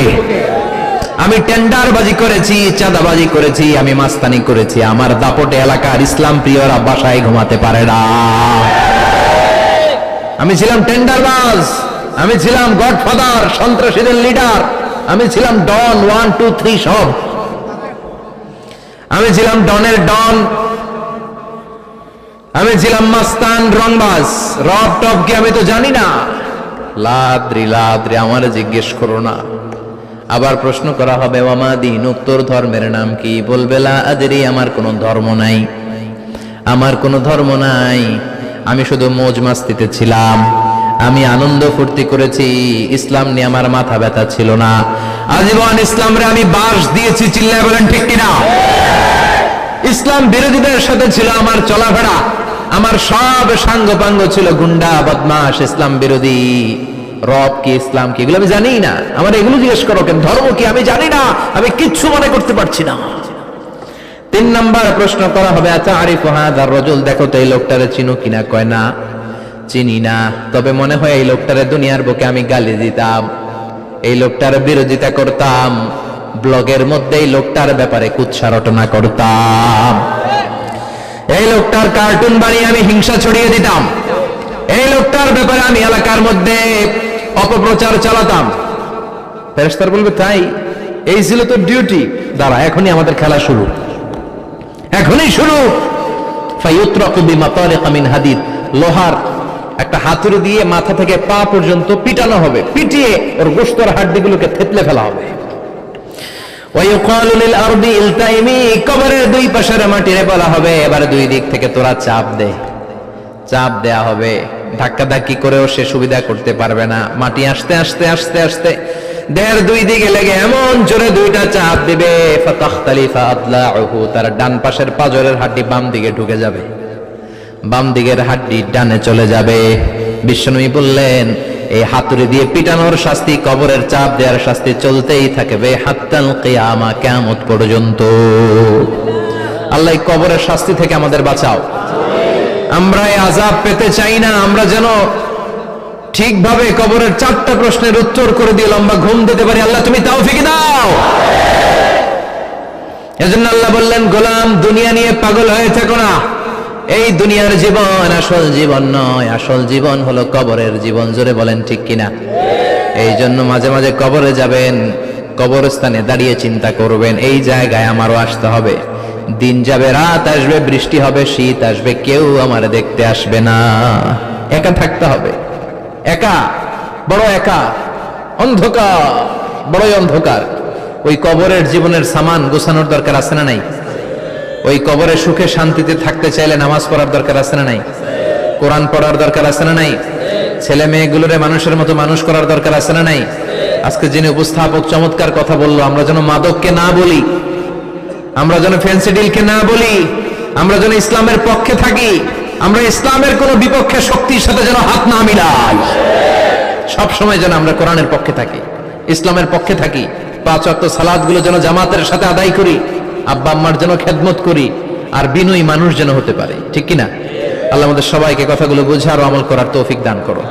আমি টেন্ডারবাজি করেছি, চাঁদাবাজি করেছি, আমি মাস্তানি করেছি, আমার দাপটে এলাকার ইসলাম প্রিয়রা বাসায় ঘুমাতে পারে না। আমি ছিলাম টেন্ডারবাজ, আমি ছিলাম গডফাদার, সন্ত্রাসীদের লিডার, আমি ছিলাম ডন 1 2 3 সব, আমি ছিলাম ডনের ডন, আমি ছিলাম মাস্তান রংবাজ, রব টপ কি আমি তো জানি না। লাদ্রি লাদ্রি, আমার জিজ্ঞেস করো না। আবার প্রশ্ন করা হবে ওয়ামা দীনুক, তোর ধর্মের নাম কি? বলবে লা আদরি, আমার কোনো ধর্ম নাই, আমার কোনো ধর্ম নাই, আমি শুধু মৌজ মাস্তিতে ছিলাম, আমি আনন্দ ফুর্তি করেছি, ইসলাম নিয়ে আমার মাথা ব্যথা ছিল না, আজীবন ইসলামরে আমি বাস দিয়েছি। চিল্লায় বলেন ঠিক কিনা? ইসলাম বিরোধীদের সাথে ছিল আমার চলাফেরা, আমার সব সাঙ্গ পাঙ্গ ছিল গুন্ডা বদমাশ ইসলাম বিরোধী। রব কি, ইসলাম কি, এগুলো আমি জানি না, আমার এগুলো জিজ্ঞেস করো কেন? ধর্ম কি আমি জানি না, আমি কিচ্ছু মনে করতে পারছি না। 3 নাম্বার প্রশ্ন করা হবে আচ্ছা আরিফ হাদার রাজুল, দেখো তো এই লোকটারে চিনো কিনা? কয় না চিনি না, তবে মনে হয় এই লোকটারে দুনিয়ার বুকে আমি গালি দিতাম, এই লোকটার বিরোধিতা করতাম, ব্লগের মধ্যে এই লোকটার ব্যাপারে কুৎসা রটনা করতাম, এই লোকটার কার্টুন বানিয়ে আমি হিংসা ছড়িয়ে দিতাম, এই লোকটার ব্যাপারে আমি এলাকার মধ্যে অপপ্রচার চালাতাম। ফেরেশতারা বলবে তাই, এই ছিল তো ডিউটি, দাঁড়া এখনই আমাদের খেলা শুরু, এখনই শুরু। ফায়ুতরাকু বিমাতারিকা মিন হাদিদ, লোহার একটা হাতুড়ি দিয়ে মাথা থেকে পা পর্যন্ত পিটানো হবে, পিটিয়ে ওর গোশতের হাড্ডিগুলোকে থেতলে ফেলা হবে। ওয়ায়ুকালু লিল আরদি ইলতাইমি, কবরের দুই পাশের মাটিরে বলা হবে এবার দুই দিক থেকে তোরা চাপ দে, চাপ দেয়া হবে, ধাক্কা ধাক্কি করেও সে সুবিধা করতে পারবে না, মাটি আস্তে আস্তে আস্তে আস্তে দেহের দুই দিকে লেগে এমন জোরে দুইটা চাপ দিবে, ফাতাখতালিফা আদলাউহু, তার ডান পাশের পাজরের হাড্ডি বাম দিকে ঢুকে যাবে, বাম দিকের হাড্ডি ডানে চলে যাবে। বিশ্বনবী বললেন এই হাতুড়ি দিয়ে পিটানোর শাস্তি, কবরের চাপ দেওয়ার শাস্তি চলতেই থাকবে হাত্তাল কিয়ামা, কিয়ামত পর্যন্ত। আল্লাহ কবরের শাস্তি থেকে আমাদের বাঁচাও। আমরা এই আযাব পেতে চাই না, আমরা যেন ঠিকভাবে কবরের 4টা প্রশ্নের উত্তর করে দিয়ে লম্বা ঘুম দিতে পারি, আল্লাহ তুমি তৌফিক দাও। এজন্য আল্লাহ বললেন, গোলাম দুনিয়া নিয়ে পাগল হয়ে থেকো না। এই দুনিয়ার জীবন আসল জীবন নয়, আসল জীবন হলো কবরের জীবন। জোরে বলেন ঠিক কিনা? এই জন্য মাঝে মাঝে কবরে যাবেন, কবরস্থানে দাঁড়িয়ে চিন্তা করবেন, এই জায়গায় আমারও আসতে হবে। দিন যাবে, রাত আসবে, বৃষ্টি হবে, শীত আসবে, কেউ আমার দেখতে আসবে না। একা থাকতে হবে, একা, বড় একা, অন্ধকার, বড়ই অন্ধকার। ওই কবরের জীবনের সামান গোছানোর দরকার আছে না নাই? ওই কবরে সুখে শান্তিতে থাকতে চাইলে নামাজ পড়ার দরকার আছে না নাই? কোরআন পড়ার দরকার আছে না নাই? ছেলে মেয়েগুলোরে মানুষের মতো মানুষ করার দরকার আছে না নাই? আজকে যিনি উপস্থাপক চমৎকার কথা বললো, আমরা যেন মাদককে না বলি, আমরা যেন ফেন্সিডিলকে না বলি, আমরা যেন ইসলামের পক্ষে থাকি, আমরা ইসলামের কোন বিপক্ষে শক্তির সাথে যেন হাত না মিলাই। সব সময় যেন আমরা কোরআনের পক্ষে থাকি, ইসলামের পক্ষে থাকি। 5 ওয়াক্ত সালাতগুলো যেন জামাতের সাথে আদায় করি, আব্বা আম্মার যেন খেদমত করি, আর বিনয়ী মানুষ যেন হতে পারে। ঠিক কিনা? আল্লাহ আমাদের সবাইকে কথাগুলো বুঝার ও আমল করার তৌফিক দান করো।